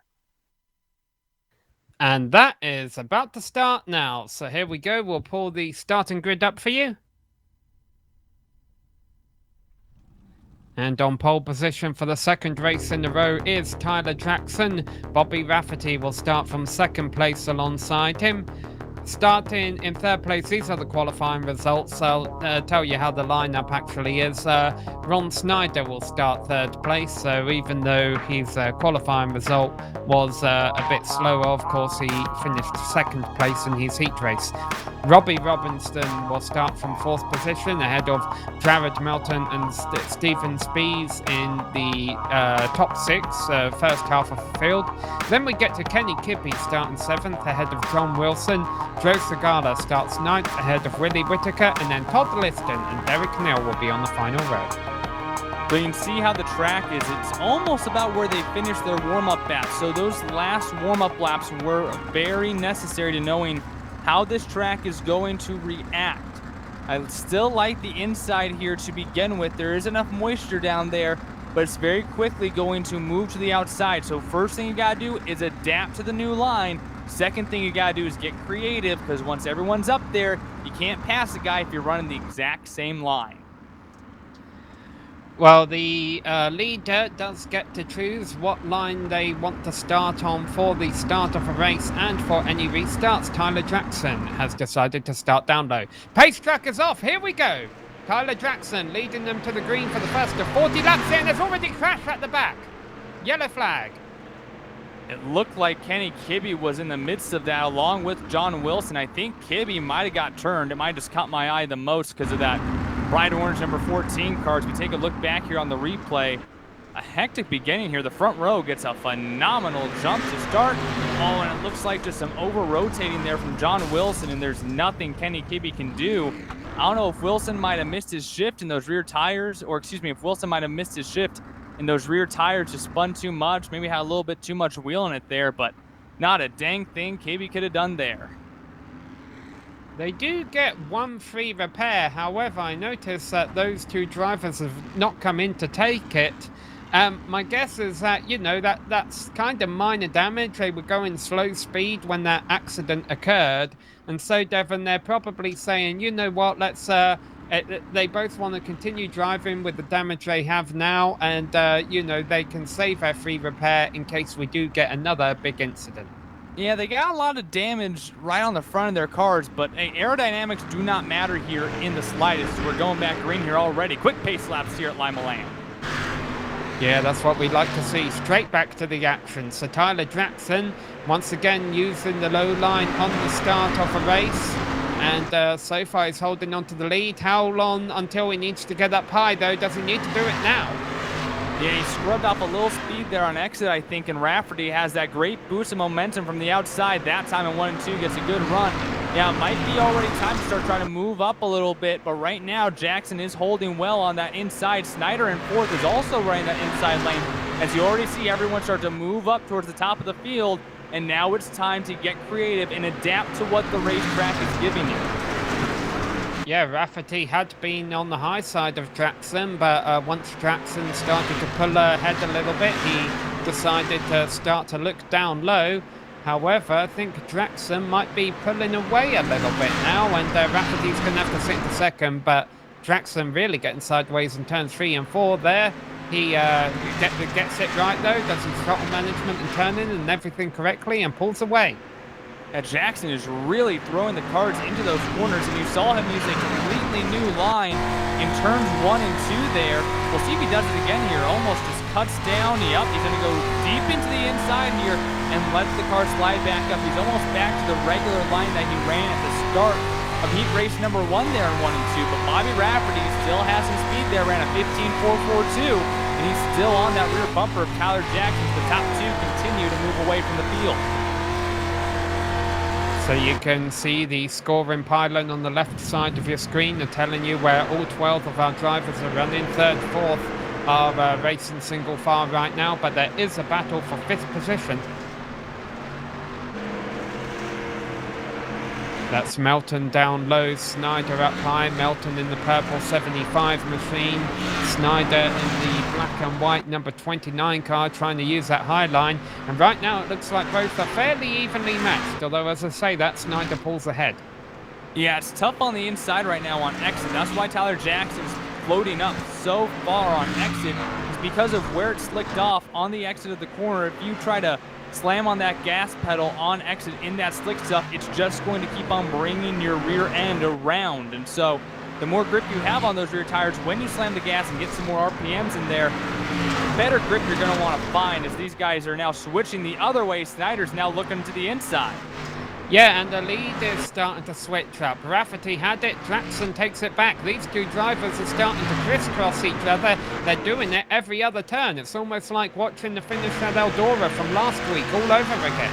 Speaker 1: And that is about to start now. So here we go. We'll pull the starting grid up for you. And on pole position for the second race in a row is Tyler Jackson. Bobby Rafferty will start from second place alongside him. Starting in third place, these are the qualifying results. I'll tell you how the lineup actually is. Ron Snyder will start third place, so even though his qualifying result was a bit slower, of course he finished second place in his heat race. Robbie Robinson will start from fourth position ahead of Jared Melton and Stephen Spees in the top six, first half of the field. Then we get to Kenny Kippy starting seventh ahead of John Wilson. Joe Segala starts 9th ahead of Willie Whitaker, and then Todd Liston and Derek Neal will be on the final row.
Speaker 3: So you can see how the track is. It's almost about where they finished their warm-up laps. So those last warm-up laps were very necessary to knowing how this track is going to react. I still like the inside here to begin with. There is enough moisture down there, but it's very quickly going to move to the outside. So first thing you gotta do is adapt to the new line. Second thing you gotta do is get creative, because once everyone's up there, you can't pass a guy if you're running the exact same line.
Speaker 1: Well, the leader does get to choose what line they want to start on for the start of a race and for any restarts. Tyler Jackson has decided to start down low. Pace track is off. Here we go. Tyler Jackson leading them to the green for the first of 40 laps in. There's already crash at the back. Yellow flag.
Speaker 3: It looked like Kenny Kibbe was in the midst of that along with John Wilson. I think Kibbe might have got turned. It might have just caught my eye the most because of that bright orange number 14 car. As we take a look back here on the replay, a hectic beginning here. The front row gets a phenomenal jump to start. Oh, and it looks like just some over-rotating there from John Wilson, and there's nothing Kenny Kibbe can do. I don't know if Wilson might have missed his shift in those rear tires, or excuse me, if Wilson might have missed his shift and those rear tires just spun too much, maybe had a little bit too much wheel in it there, but not a dang thing Kibbe could have done there.
Speaker 1: They do get one free repair. However, I noticed that those two drivers have not come in to take it. My guess is that, you know, that's kind of minor damage. They were going slow speed when that accident occurred. And so, Devon, they're probably saying, you know what, let's... they both want to continue driving with the damage they have now, and, you know, they can save their free repair in case we do get another big incident.
Speaker 3: Yeah, they got a lot of damage right on the front of their cars, but aerodynamics do not matter here in the slightest. We're going back green here already. Quick pace laps here at Limaland.
Speaker 1: Yeah, that's what we'd like to see. Straight back to the action. So Tyler Jackson, once again, using the low line on the start of a race. And so far he's holding on to the lead. How long until he needs to get up high, though? Does he need to do it now?
Speaker 3: Yeah, he scrubbed off a little speed there on exit, I think, and Rafferty has that great boost of momentum from the outside. That time in 1 and 2 gets a good run. Yeah, it might be already time to start trying to move up a little bit, but right now Jackson is holding well on that inside. Snyder in 4th is also running that inside lane, as you already see everyone start to move up towards the top of the field, and now it's time to get creative and adapt to what the racetrack is giving you.
Speaker 1: Yeah, Rafferty had been on the high side of Jackson, but once Jackson started to pull ahead a little bit, he decided to start to look down low. However, I think Jackson might be pulling away a little bit now, and Rafferty's going to have to sit in second, but Jackson really getting sideways in turns 3 and 4 there. He gets it right, though, does his throttle management and turning and everything correctly, and pulls away.
Speaker 3: Jackson is really throwing the cards into those corners, and you saw him use a completely new line in turns 1 and 2 there. We'll see if he does it again here. Almost just cuts down. He's going to go deep into the inside here and let the car slide back up. He's almost back to the regular line that he ran at the start of heat race number 1 there in 1 and 2. But Bobby Rafferty still has some speed there, ran a 15.442, and he's still on that rear bumper of Tyler Jackson. The top 2 continue to move away from the field.
Speaker 1: So you can see the scoring pylon on the left side of your screen. They're telling you where all 12 of our drivers are running. 3rd, 4th are racing single file right now, but there is a battle for 5th position. That's Melton down low, Snyder up high, Melton in the purple 75 machine, Snyder in the black and white number 29 car trying to use that high line. And right now it looks like both are fairly evenly matched, although as I say that, Snyder pulls ahead.
Speaker 3: Yeah, it's tough on the inside right now on exit. That's why Tyler Jackson's floating up so far on exit, is because of where it slicked off on the exit of the corner. If you try to slam on that gas pedal on exit in that slick stuff, it's just going to keep on bringing your rear end around. And so the more grip you have on those rear tires when you slam the gas and get some more RPMs in there, the better grip you're going to want to find, as these guys are now switching the other way. Snyder's now looking to the inside.
Speaker 1: Yeah, and the lead is starting to switch up. Rafferty had it, Jackson takes it back. These two drivers are starting to crisscross each other. They're doing it every other turn. It's almost like watching the finish at Eldora from last week all over again.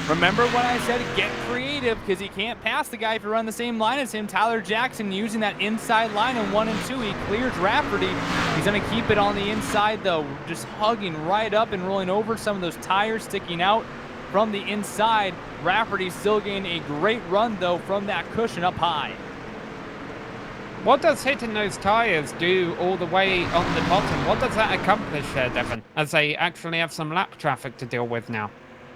Speaker 3: Remember when I said get creative, because he can't pass the guy if you run the same line as him. Tyler Jackson using that inside line in 1 and 2. He clears Rafferty. He's going to keep it on the inside, though, just hugging right up and rolling over some of those tires sticking out from the inside. Rafferty still getting a great run, though, from that cushion up high.
Speaker 1: What does hitting those tires do all the way on the bottom? What does that accomplish there, Devon, as they actually have some lap traffic to deal with now?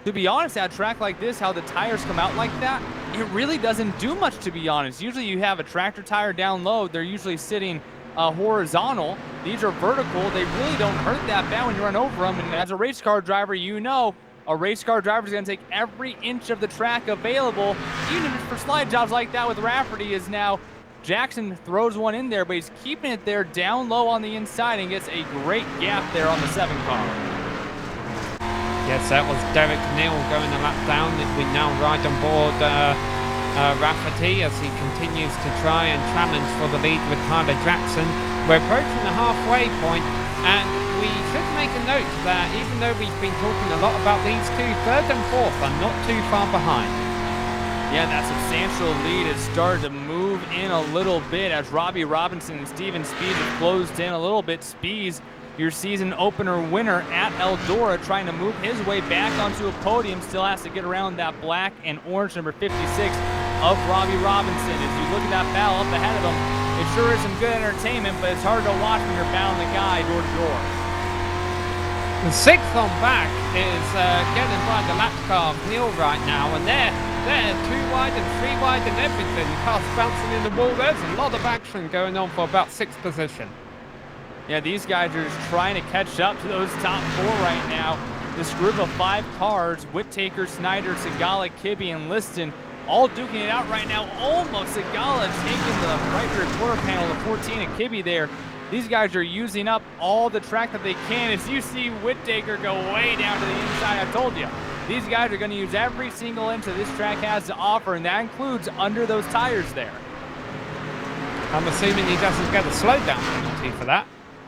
Speaker 3: To be honest, at a track like this, how the tires come out like that, it really doesn't do much, to be honest. Usually you have a tractor tire down low. They're usually sitting horizontal. These are vertical. They really don't hurt that bad when you run over them. And as a race car driver, you know a race car driver is going to take every inch of the track available, even if it's for slide jobs like that with Rafferty. Is now Jackson throws one in there, but he's keeping it there down low on the inside and gets a great gap there on the 7 car.
Speaker 1: Yes, that was Derek Neal going a lap down. We now ride on board Rafferty as he continues to try and challenge for the lead with Tyler Jackson. We're approaching the halfway point, and we should make a note that even though we've been talking a lot about these two, 3rd and 4th are not too far behind.
Speaker 3: Yeah, that substantial lead has started to move in a little bit as Robbie Robinson and Steven Speed have closed in a little bit. Speeds, your season opener winner at Eldora, trying to move his way back onto a podium, still has to get around that black and orange number 56 of Robbie Robinson. As you look at that battle up ahead of him, it sure is some good entertainment, but it's hard to watch when you're battling the guy door to door.
Speaker 1: The 6th on back is getting by the lap car of Neil right now, and they're 2 wide and 3 wide and everything. Cars bouncing in the wall. There's a lot of action going on for about 6th position.
Speaker 3: Yeah, these guys are just trying to catch up to those top 4 right now. This group of 5 cars, Whittaker, Snyder, Segala, Kibbe, and Liston, all duking it out right now. Almost Segala taking the right rear quarter panel to 14, and Kibbe there. These guys are using up all the track that they can. As you see Whittaker go way down to the inside, I told you. These guys are going to use every single inch that this track has to offer, and that includes under those tires there.
Speaker 1: I'm assuming he doesn't get a slowdown penalty for that.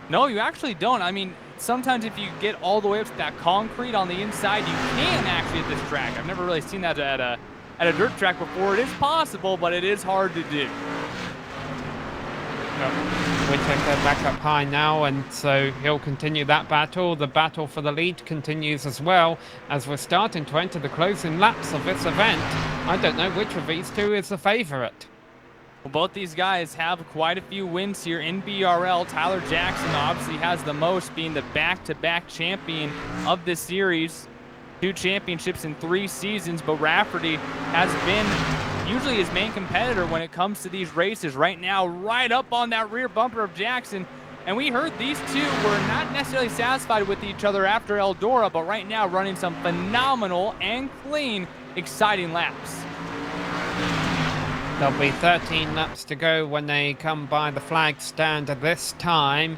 Speaker 3: No, you actually don't. I mean, sometimes if you get all the way up to that concrete on the inside, you can actually at this track. I've never really seen that at a dirt track before. It is possible, but it is hard to do.
Speaker 1: Whittaker back up high now, and so he'll continue that battle. The battle for the lead continues as well as we're starting to enter the closing laps of this event. I don't know which of these two is the favorite.
Speaker 3: Well, both these guys have quite a few wins here in BRL. Tyler Jackson obviously has the most, being the back-to-back champion of this series. 2 championships in 3 seasons, but Rafferty has been usually his main competitor when it comes to these races. Right now, right up on that rear bumper of Jackson. And we heard these two were not necessarily satisfied with each other after Eldora, but right now running some phenomenal and clean, exciting laps.
Speaker 1: There'll be 13 laps to go when they come by the flag stand this time.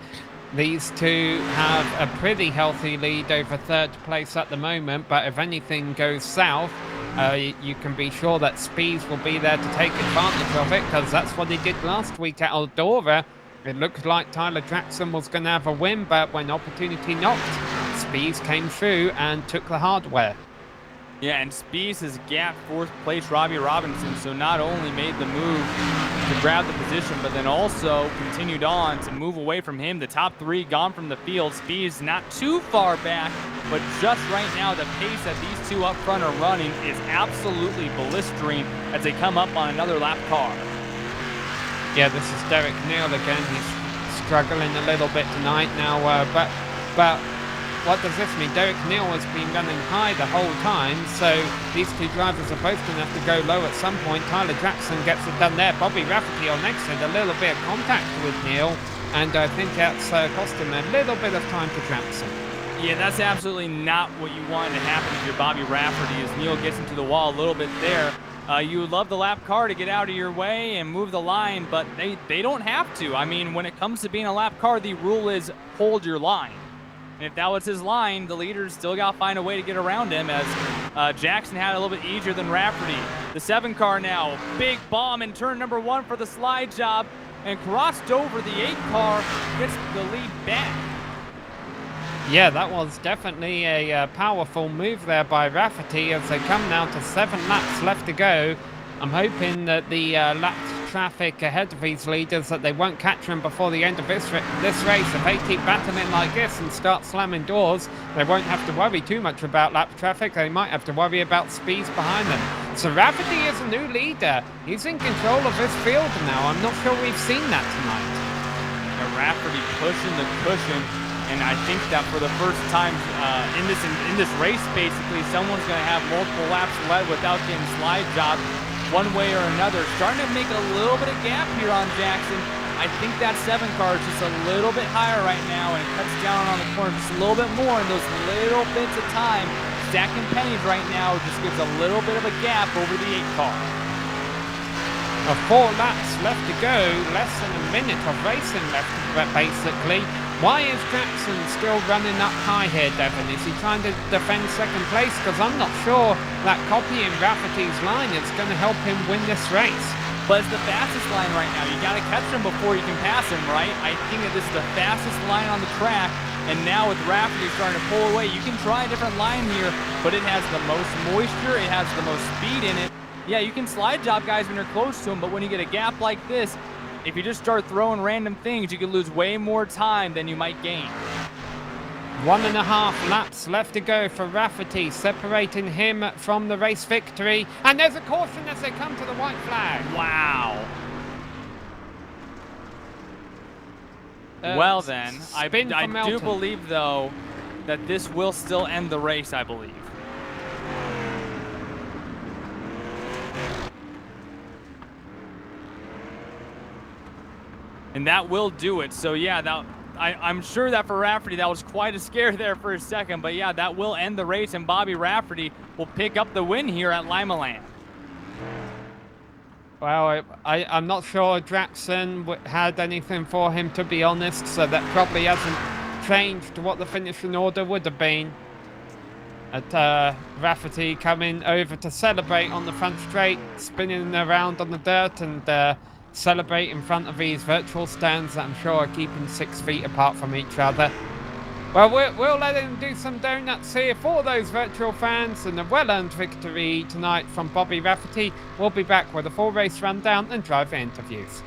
Speaker 1: These two have a pretty healthy lead over 3rd place at the moment, but if anything goes south, you can be sure that Speeds will be there to take advantage of it, because that's what he did last week at Eldora. It looked like Tyler Jackson was going to have a win, but when opportunity knocked, Speeds came through and took the hardware.
Speaker 3: Yeah, and Spees has gapped 4th place Robbie Robinson, so not only made the move to grab the position, but then also continued on to move away from him. The top 3 gone from the field. Spees not too far back, but just right now, the pace that these two up front are running is absolutely blistering as they come up on another lap car.
Speaker 1: Yeah, this is Derek Neal again. He's struggling a little bit tonight now, but what does this mean? Derek Neal has been running high the whole time, so these two drivers are both going to have to go low at some point. Tyler Jackson gets it done there. Bobby Rafferty on exit, a little bit of contact with Neal, and I think that's cost him a little bit of time to Jackson.
Speaker 3: Yeah, that's absolutely not what you wanted to happen if you're Bobby Rafferty, as Neal gets into the wall a little bit there. You would love the lap car to get out of your way and move the line, but they don't have to. I mean, when it comes to being a lap car, the rule is hold your line. And if that was his line, the leaders still got to find a way to get around him, as Jackson had a little bit easier than Rafferty. The 7 car now, big bomb in turn number 1 for the slide job, and crossed over the 8 car, gets the lead back.
Speaker 1: Yeah, that was definitely a powerful move there by Rafferty as they come now to 7 laps left to go. I'm hoping that the lap traffic ahead of these leaders, that they won't catch them before the end of this race. If they keep battling like this and start slamming doors, they won't have to worry too much about lap traffic. They might have to worry about speeds behind them. So Rafferty is a new leader. He's in control of this field now. I'm not sure we've seen that tonight.
Speaker 3: Rafferty pushing the cushion, and I think that for the first time in this race, basically, someone's going to have multiple laps led without getting slide jobbed one way or another. Starting to make a little bit of gap here on Jackson. I think that 7 car is just a little bit higher right now, and it cuts down on the corner just a little bit more in those little bits of time. Stacking pennies right now just gives a little bit of a gap over the 8 car.
Speaker 1: 4 laps left to go, less than a minute of racing left, basically. Why is Jackson still running up high here, Devon? Is he trying to defend second place? Because I'm not sure that copying Rafferty's line is going to help him win this race.
Speaker 3: But it's the fastest line right now. You got to catch him before you can pass him, right? I think that this is the fastest line on the track. And now with Rafferty starting to pull away, you can try a different line here, but it has the most moisture, it has the most speed in it. Yeah, you can slide job guys when you're close to them, but when you get a gap like this, if you just start throwing random things, you can lose way more time than you might gain.
Speaker 1: 1.5 laps left to go for Rafferty, separating him from the race victory. And there's a caution as they come to the white flag.
Speaker 3: Wow. Well then, I do believe, though, that this will still end the race, I believe. And that will do it. So yeah, I'm sure that for Rafferty, that was quite a scare there for a second. But yeah, that will end the race, and Bobby Rafferty will pick up the win here at Limaland.
Speaker 1: Well, I'm not sure Jackson had anything for him, to be honest, so that probably hasn't changed what the finishing order would have been. At Rafferty coming over to celebrate on the front straight, spinning around on the dirt and celebrate in front of these virtual stands that I'm sure are keeping 6 feet apart from each other. Well, we'll let him do some donuts here for those virtual fans, and a well-earned victory tonight from Bobby Rafferty. We'll be back with a full race rundown and driver interviews.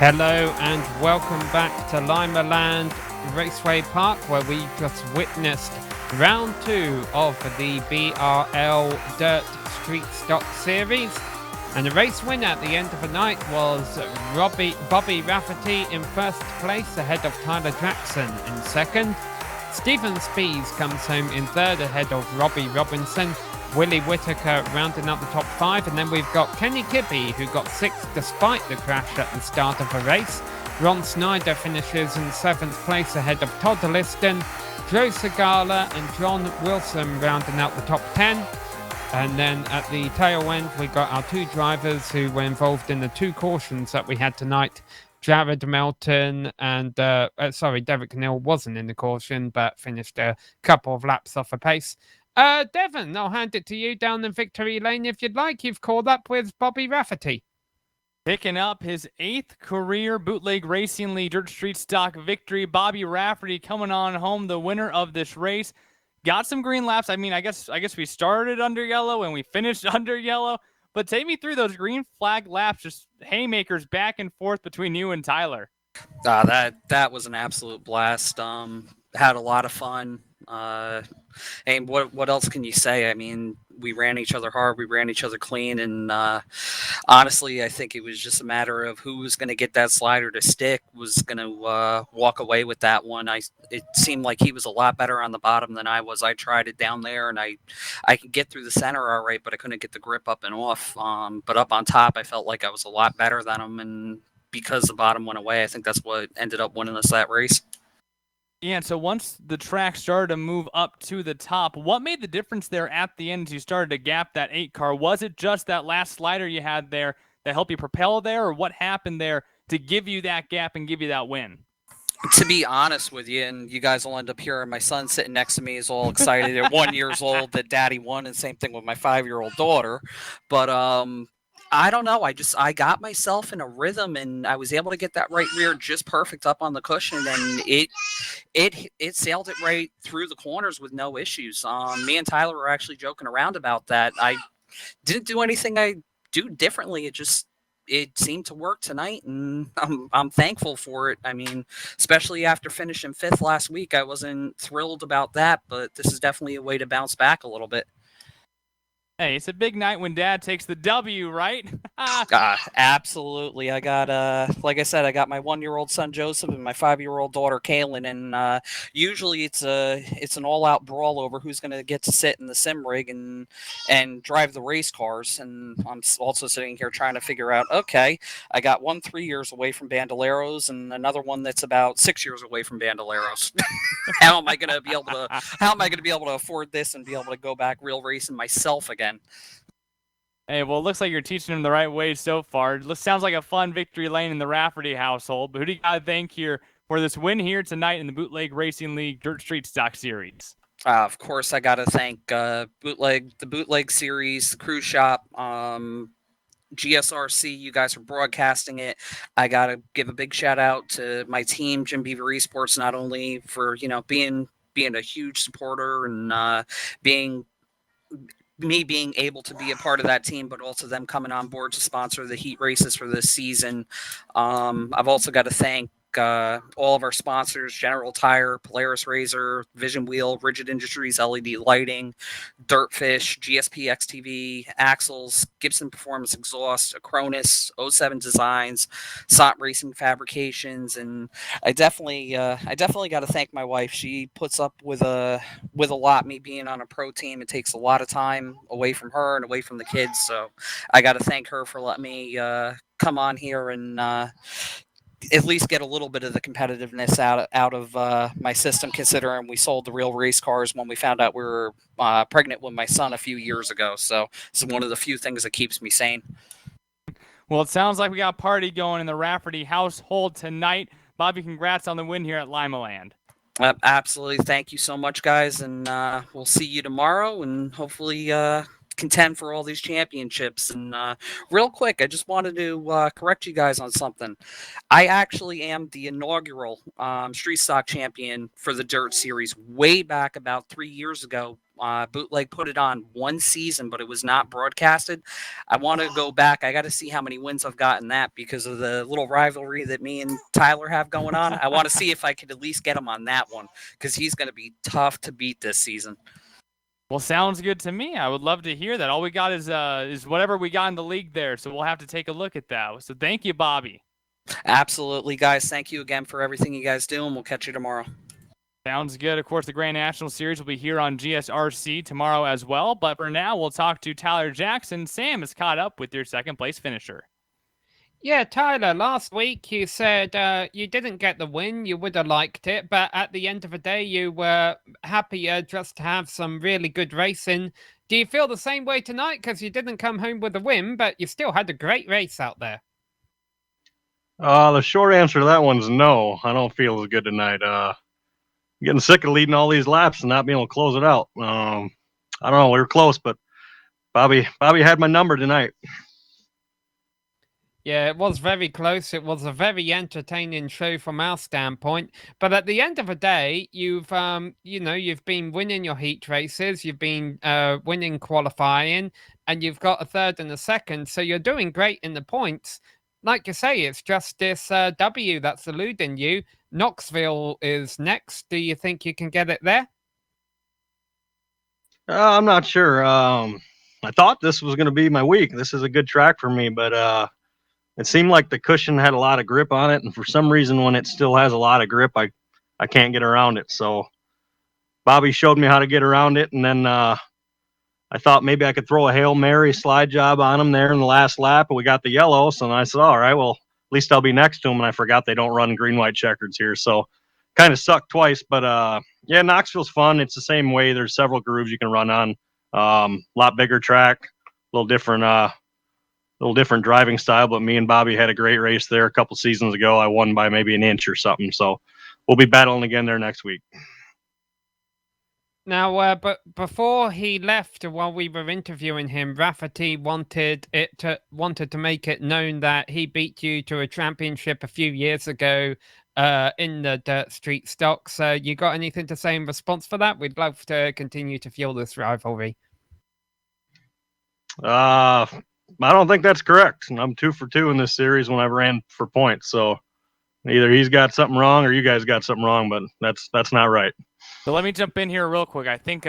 Speaker 1: Hello and welcome back to Limaland Raceway Park, where we just witnessed round 2 of the BRL Dirt Street Stock Series. And the race winner at the end of the night was Bobby Rafferty in first place, ahead of Tyler Jackson in second. Stephen Spees comes home in third, ahead of Robbie Robinson. Willie Whitaker rounding up the top 5, and then we've got Kenny Kibbe, who got 6th despite the crash at the start of the race. Ron Snyder finishes in 7th place ahead of Todd Liston. Joe Segala and John Wilson rounding out the top 10. And then at the tail end, we got our 2 drivers who were involved in the 2 cautions that we had tonight. Jared Melton and, Derek Neal wasn't in the caution, but finished a couple of laps off a pace. Devon, I'll hand it to you down in victory lane if you'd like. You've caught up with Bobby Rafferty.
Speaker 3: Picking up his 8th career Bootleg Racing League Dirt Street Stock victory. Bobby Rafferty coming on home, the winner of this race. Got some green laps. I mean, I guess we started under yellow and we finished under yellow. But take me through those green flag laps, just haymakers back and forth between you and Tyler.
Speaker 4: That was an absolute blast. Had a lot of fun. And what else can you say? I mean, we ran each other hard, we ran each other clean, and honestly, I think it was just a matter of who was going to get that slider to stick, was going to walk away with that one. It seemed like he was a lot better on the bottom than I was. I tried it down there, and I could get through the center all right, but I couldn't get the grip up and off. But up on top, I felt like I was a lot better than him, and because the bottom went away, I think that's what ended up winning us that race.
Speaker 3: Yeah, and so once the track started to move up to the top, what made the difference there at the end as you started to gap that 8 car? Was it just that last slider you had there that helped you propel there, or what happened there to give you that gap and give you that win?
Speaker 4: To be honest with you, and you guys will end up hearing my son sitting next to me is all excited at 1 year old that daddy won, and same thing with my 5-year-old daughter. But I don't know. I got myself in a rhythm, and I was able to get that right rear just perfect up on the cushion, and it sailed it right through the corners with no issues. Me and Tyler were actually joking around about that. I didn't do anything I do differently. It seemed to work tonight, and I'm thankful for it. I mean, especially after finishing 5th last week, I wasn't thrilled about that, but this is definitely a way to bounce back a little bit.
Speaker 3: Hey, it's a big night when Dad takes the W, right?
Speaker 4: Absolutely. I got, like I said, I got my 1-year-old son Joseph and my 5-year-old daughter Kaylin, and usually it's an all-out brawl over who's going to get to sit in the sim rig and drive the race cars. And I'm also sitting here trying to figure out, okay, I got one 3 years away from Bandoleros and another one that's about 6 years away from Bandoleros. How am I going to be able to afford this and be able to go back real racing myself again?
Speaker 3: Hey, well, it looks like you're teaching him the right way so far. It sounds like a fun victory lane in the Rafferty household. But who do you got to thank here for this win here tonight in the Bootleg Racing League Dirt Street Stock Series?
Speaker 4: Of course, I got to thank the Bootleg Series, the Cruise Shop, GSRC. You guys are broadcasting it. I got to give a big shout out to my team, Jim Beaver Esports, not only for being a huge supporter and being able to be a part of that team, but also them coming on board to sponsor the heat races for this season. I've also got to thank all of our sponsors: General Tire, Polaris Razor, Vision Wheel, Rigid Industries, LED Lighting, Dirtfish, GSP XTV, Axles, Gibson Performance Exhaust, Acronis, 07 Designs, SOT Racing Fabrications, and I definitely got to thank my wife. She puts up with a lot. Me being on a pro team, it takes a lot of time away from her and away from the kids. So I got to thank her for letting me come on here and at least get a little bit of the competitiveness out of my system, considering we sold the real race cars when we found out we were pregnant with my son a few years ago. So it's one of the few things that keeps me sane.
Speaker 3: Well, it sounds like we got a party going in the Rafferty household tonight. Bobby, congrats on the win here at Limaland.
Speaker 4: Absolutely. Thank you so much, guys. And we'll see you tomorrow and hopefully contend for all these championships. And real quick, I just wanted to correct you guys on something. I actually am the inaugural street stock champion for the Dirt Series way back about 3 years ago. Bootleg put it on one season, but it was not broadcasted. I want to go back. I got to see how many wins I've gotten that because of the little rivalry that me and Tyler have going on. I want to see if I could at least get him on that one because he's going to be tough to beat this season.
Speaker 3: Well, sounds good to me. I would love to hear that. All we got is whatever we got in the league there, so we'll have to take a look at that. So thank you, Bobby.
Speaker 4: Absolutely, guys. Thank you again for everything you guys do, and we'll catch you tomorrow.
Speaker 3: Sounds good. Of course, the Grand National Series will be here on GSRC tomorrow as well. But for now, we'll talk to Tyler Jackson. Sam is caught up with your second place finisher.
Speaker 1: Yeah, Tyler, last week you said you didn't get the win. You would have liked it, but at the end of the day, you were happier just to have some really good racing. Do you feel the same way tonight? Because you didn't come home with a win, but you still had a great race out there.
Speaker 5: The short answer to that one's no. I don't feel as good tonight. Getting sick of leading all these laps and not being able to close it out. I don't know. We were close, but Bobby had my number tonight.
Speaker 1: Yeah, it was very close. It was a very entertaining show from our standpoint. But at the end of the day, you've been winning your heat races, you've been winning qualifying, and you've got a third and a second. So you're doing great in the points. Like you say, it's just this W that's eluding you. Knoxville is next. Do you think you can get it there?
Speaker 5: I'm not sure. I thought this was going to be my week. This is a good track for me, but it seemed like the cushion had a lot of grip on it, and for some reason, when it still has a lot of grip, I can't get around it. So Bobby showed me how to get around it, and then I thought maybe I could throw a Hail Mary slide job on him there in the last lap, and we got the yellow. So I said, all right, well, at least I'll be next to him, and I forgot they don't run green-white checkers here. So kind of sucked twice, but yeah, Knoxville's fun. It's the same way. There's several grooves you can run on. Lot bigger track, a little different driving style, but me and Bobby had a great race there a couple seasons ago. I won by maybe an inch or something. So we'll be battling again there next week.
Speaker 1: Now, but before he left, while we were interviewing him, Rafferty wanted to make it known that he beat you to a championship a few years ago in the dirt street stocks. You got anything to say in response for that? We'd love to continue to fuel this rivalry.
Speaker 5: I don't think that's correct. I'm 2 for 2 in this series when I ran for points. So either he's got something wrong or you guys got something wrong, but that's not right.
Speaker 3: So let me jump in here real quick. I think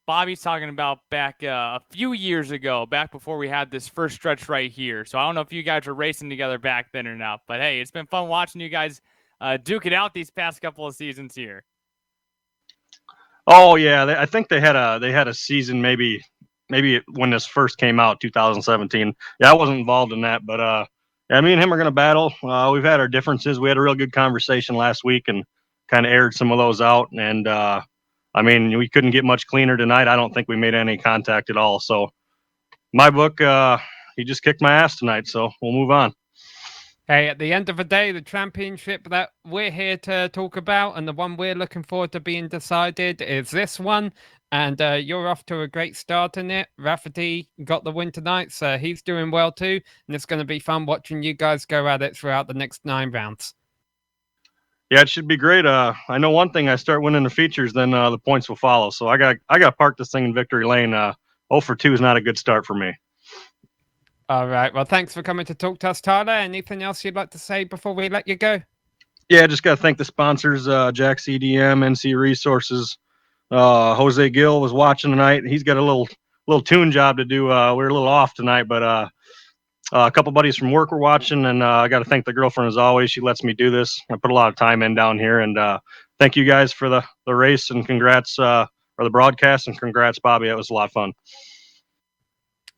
Speaker 3: Bobby's talking about back a few years ago, back before we had this first stretch right here. So I don't know if you guys were racing together back then or not, but hey, it's been fun watching you guys duke it out these past couple of seasons here.
Speaker 5: Oh yeah, I think they had a season maybe when this first came out, 2017. Yeah, I wasn't involved in that, but yeah, me and him are gonna battle. We've had our differences. We had a real good conversation last week and kind of aired some of those out. And I mean, we couldn't get much cleaner tonight. I don't think we made any contact at all. So my book, he just kicked my ass tonight. So we'll move on.
Speaker 1: Hey, at the end of the day, the championship that we're here to talk about and the one we're looking forward to being decided is this one. And you're off to a great start in it. Rafferty got the win tonight, so he's doing well too. And it's going to be fun watching you guys go at it throughout the next 9 rounds.
Speaker 5: Yeah, it should be great. I know one thing: I start winning the features, then the points will follow. So I got to park this thing in victory lane. 0 for 2 is not a good start for me.
Speaker 1: All right. Well, thanks for coming to talk to us, Tyler. Anything else you'd like to say before we let you go?
Speaker 5: Yeah, just got to thank the sponsors: Jack CDM, NC Resources. Jose Gill was watching tonight. He's got a little tune job to do. We're a little off tonight, but a couple buddies from work were watching, and I got to thank the girlfriend as always. She lets me do this. I put a lot of time in down here, and thank you guys for the race, and congrats for the broadcast, and congrats, Bobby. That was a lot of fun.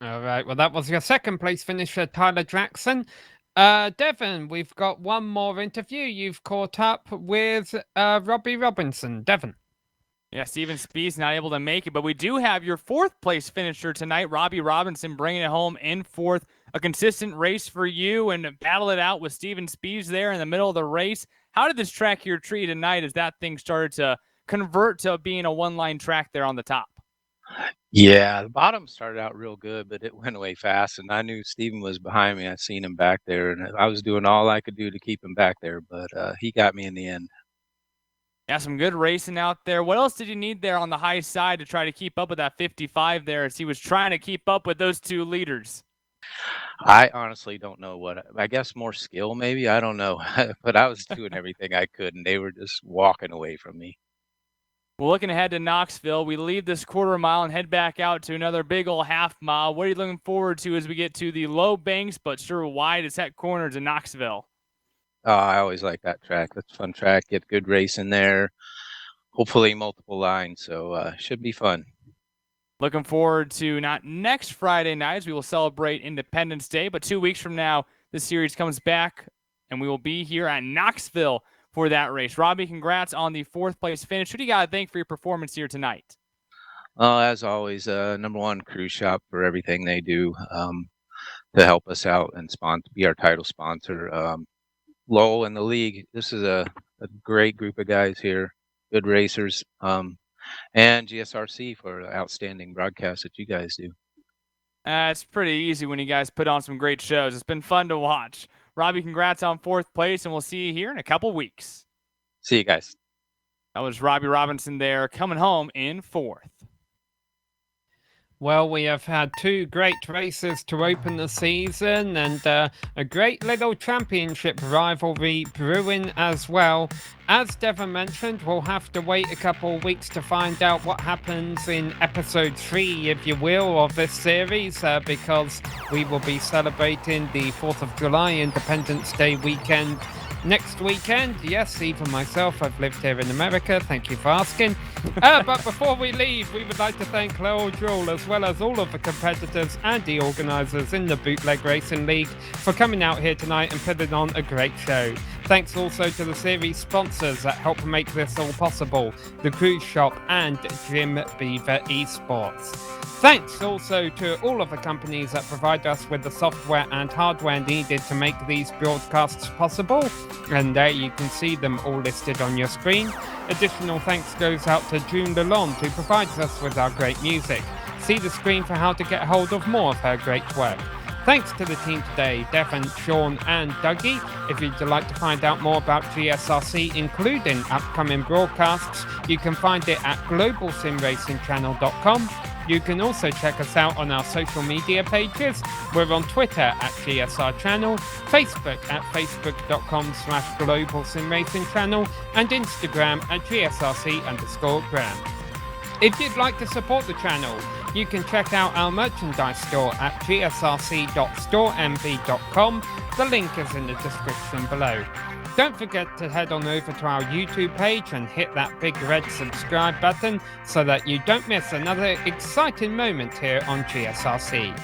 Speaker 1: All right. Well, that was your second place finisher, Tyler Jackson. Devin, we've got one more interview. You've caught up with Robbie Robinson. Devin.
Speaker 3: Yeah, Steven Speed's not able to make it, but we do have your 4th place finisher tonight, Robbie Robinson, bringing it home in 4th. A consistent race for you and battle it out with Steven Speeds there in the middle of the race. How did this track here treat you tonight as that thing started to convert to being a one-line track there on the top?
Speaker 6: Yeah, the bottom started out real good, but it went away fast, and I knew Steven was behind me. I seen him back there, and I was doing all I could do to keep him back there, but he got me in the end.
Speaker 3: Yeah, some good racing out there. What else did you need there on the high side to try to keep up with that 55 there as he was trying to keep up with those two leaders?
Speaker 6: I honestly don't know what. I guess more skill, maybe. I don't know, but I was doing everything I could, and they were just walking away from me.
Speaker 3: Well, looking ahead to Knoxville, we leave this quarter mile and head back out to another big old half mile. What are you looking forward to as we get to the low banks but sure wide as heck corners in Knoxville?
Speaker 6: Oh, I always like that track. That's a fun track. Get good racing there. Hopefully multiple lines, so should be fun.
Speaker 3: Looking forward to not next Friday night as we will celebrate Independence Day, but 2 weeks from now, the series comes back and we will be here at Knoxville for that race. Robbie, congrats on the 4th place finish. Who do you got to thank for your performance here tonight?
Speaker 6: As always, number one, Cruise Shop for everything they do to help us out and be our title sponsor. Lowell and the league, this is a great group of guys here, good racers, and GSRC for the outstanding broadcast that you guys do.
Speaker 3: It's pretty easy when you guys put on some great shows. It's been fun to watch. Robbie, congrats on 4th place, and we'll see you here in a couple weeks.
Speaker 6: See you guys.
Speaker 3: That was Robbie Robinson there, coming home in 4th.
Speaker 1: Well, we have had 2 great races to open the season and a great little championship rivalry brewing as well. As Devon mentioned, we'll have to wait a couple of weeks to find out what happens in episode 3, if you will, of this series, because we will be celebrating the 4th of July Independence Day weekend next weekend. Yes, even myself, I've lived here in America. Thank you for asking. But before we leave, we would like to thank Lowell Jewell, as well as all of the competitors and the organisers in the Bootleg Racing League, for coming out here tonight and putting on a great show. Thanks also to the series sponsors that help make this all possible, the Cruise Shop and Jim Beaver Esports. Thanks also to all of the companies that provide us with the software and hardware needed to make these broadcasts possible. And there you can see them all listed on your screen. Additional thanks goes out to June Lalonde, who provides us with our great music. See the screen for how to get hold of more of her great work. Thanks to the team today, Devon, Sean and Dougie. If you'd like to find out more about GSRC, including upcoming broadcasts, you can find it at globalsimracingchannel.com. You can also check us out on our social media pages. We're on Twitter at GSR Channel, Facebook at facebook.com/Global SimRacing Channel, and Instagram at GSRC_Gram. If you'd like to support the channel, you can check out our merchandise store at gsrc.storemv.com. The link is in the description below. Don't forget to head on over to our YouTube page and hit that big red subscribe button so that you don't miss another exciting moment here on GSRC.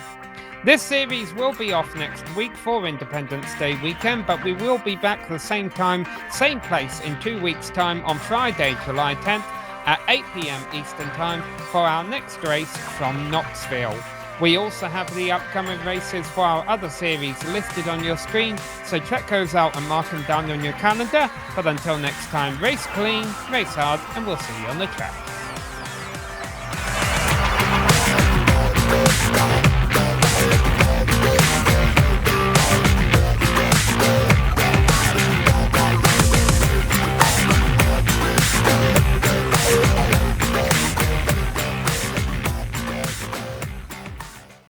Speaker 1: This series will be off next week for Independence Day weekend, but we will be back the same time, same place in 2 weeks' time on Friday, July 10th at 8 p.m. Eastern Time for our next race from Knoxville. We also have the upcoming races for our other series listed on your screen, so check those out and mark them down on your calendar. But until next time, race clean, race hard, and we'll see you on the track.